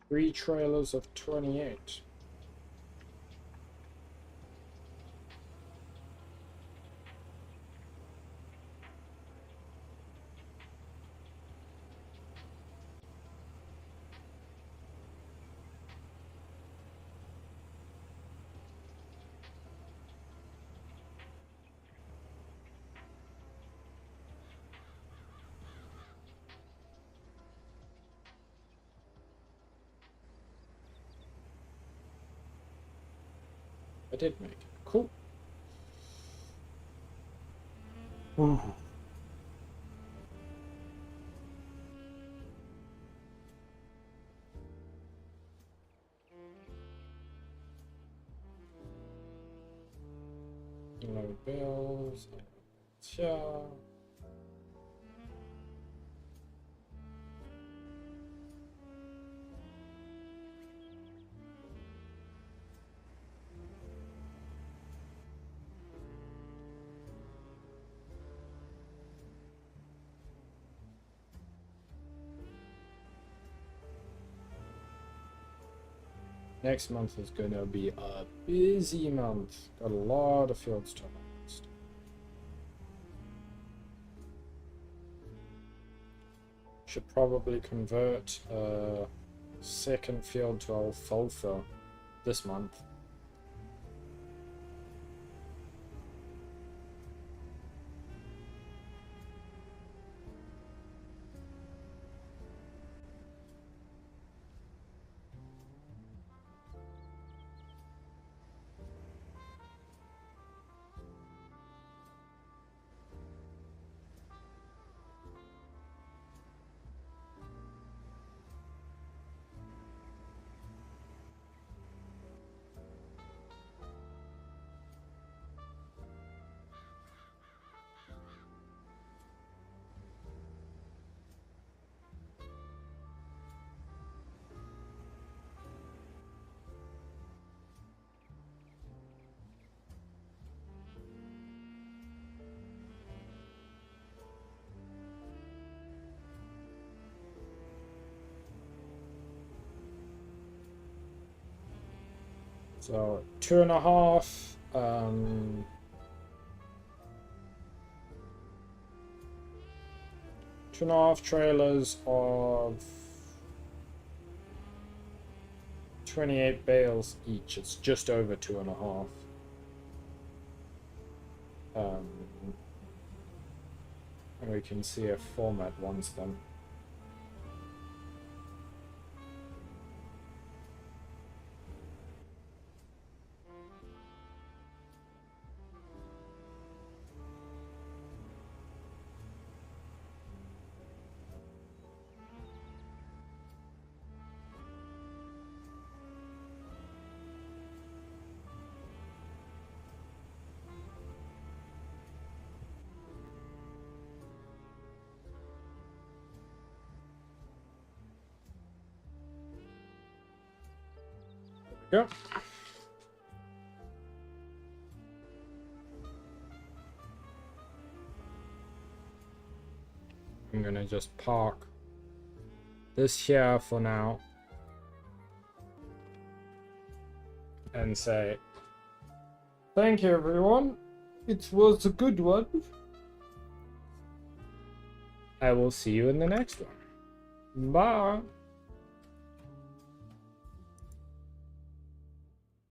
Three trailers of 28. I did make it. Cool. Ooh. No bills. Yeah. Next month is gonna be a busy month. Got a lot of fields to harvest. Should probably convert a second field to alfalfaa this month. So 2.5. 2.5 trailers of 28 bales each. It's just over 2.5. And we can see if format wants them. Yep. I'm gonna just park this here for now and say thank you everyone, it was a good one. I will see you in the next one. Bye.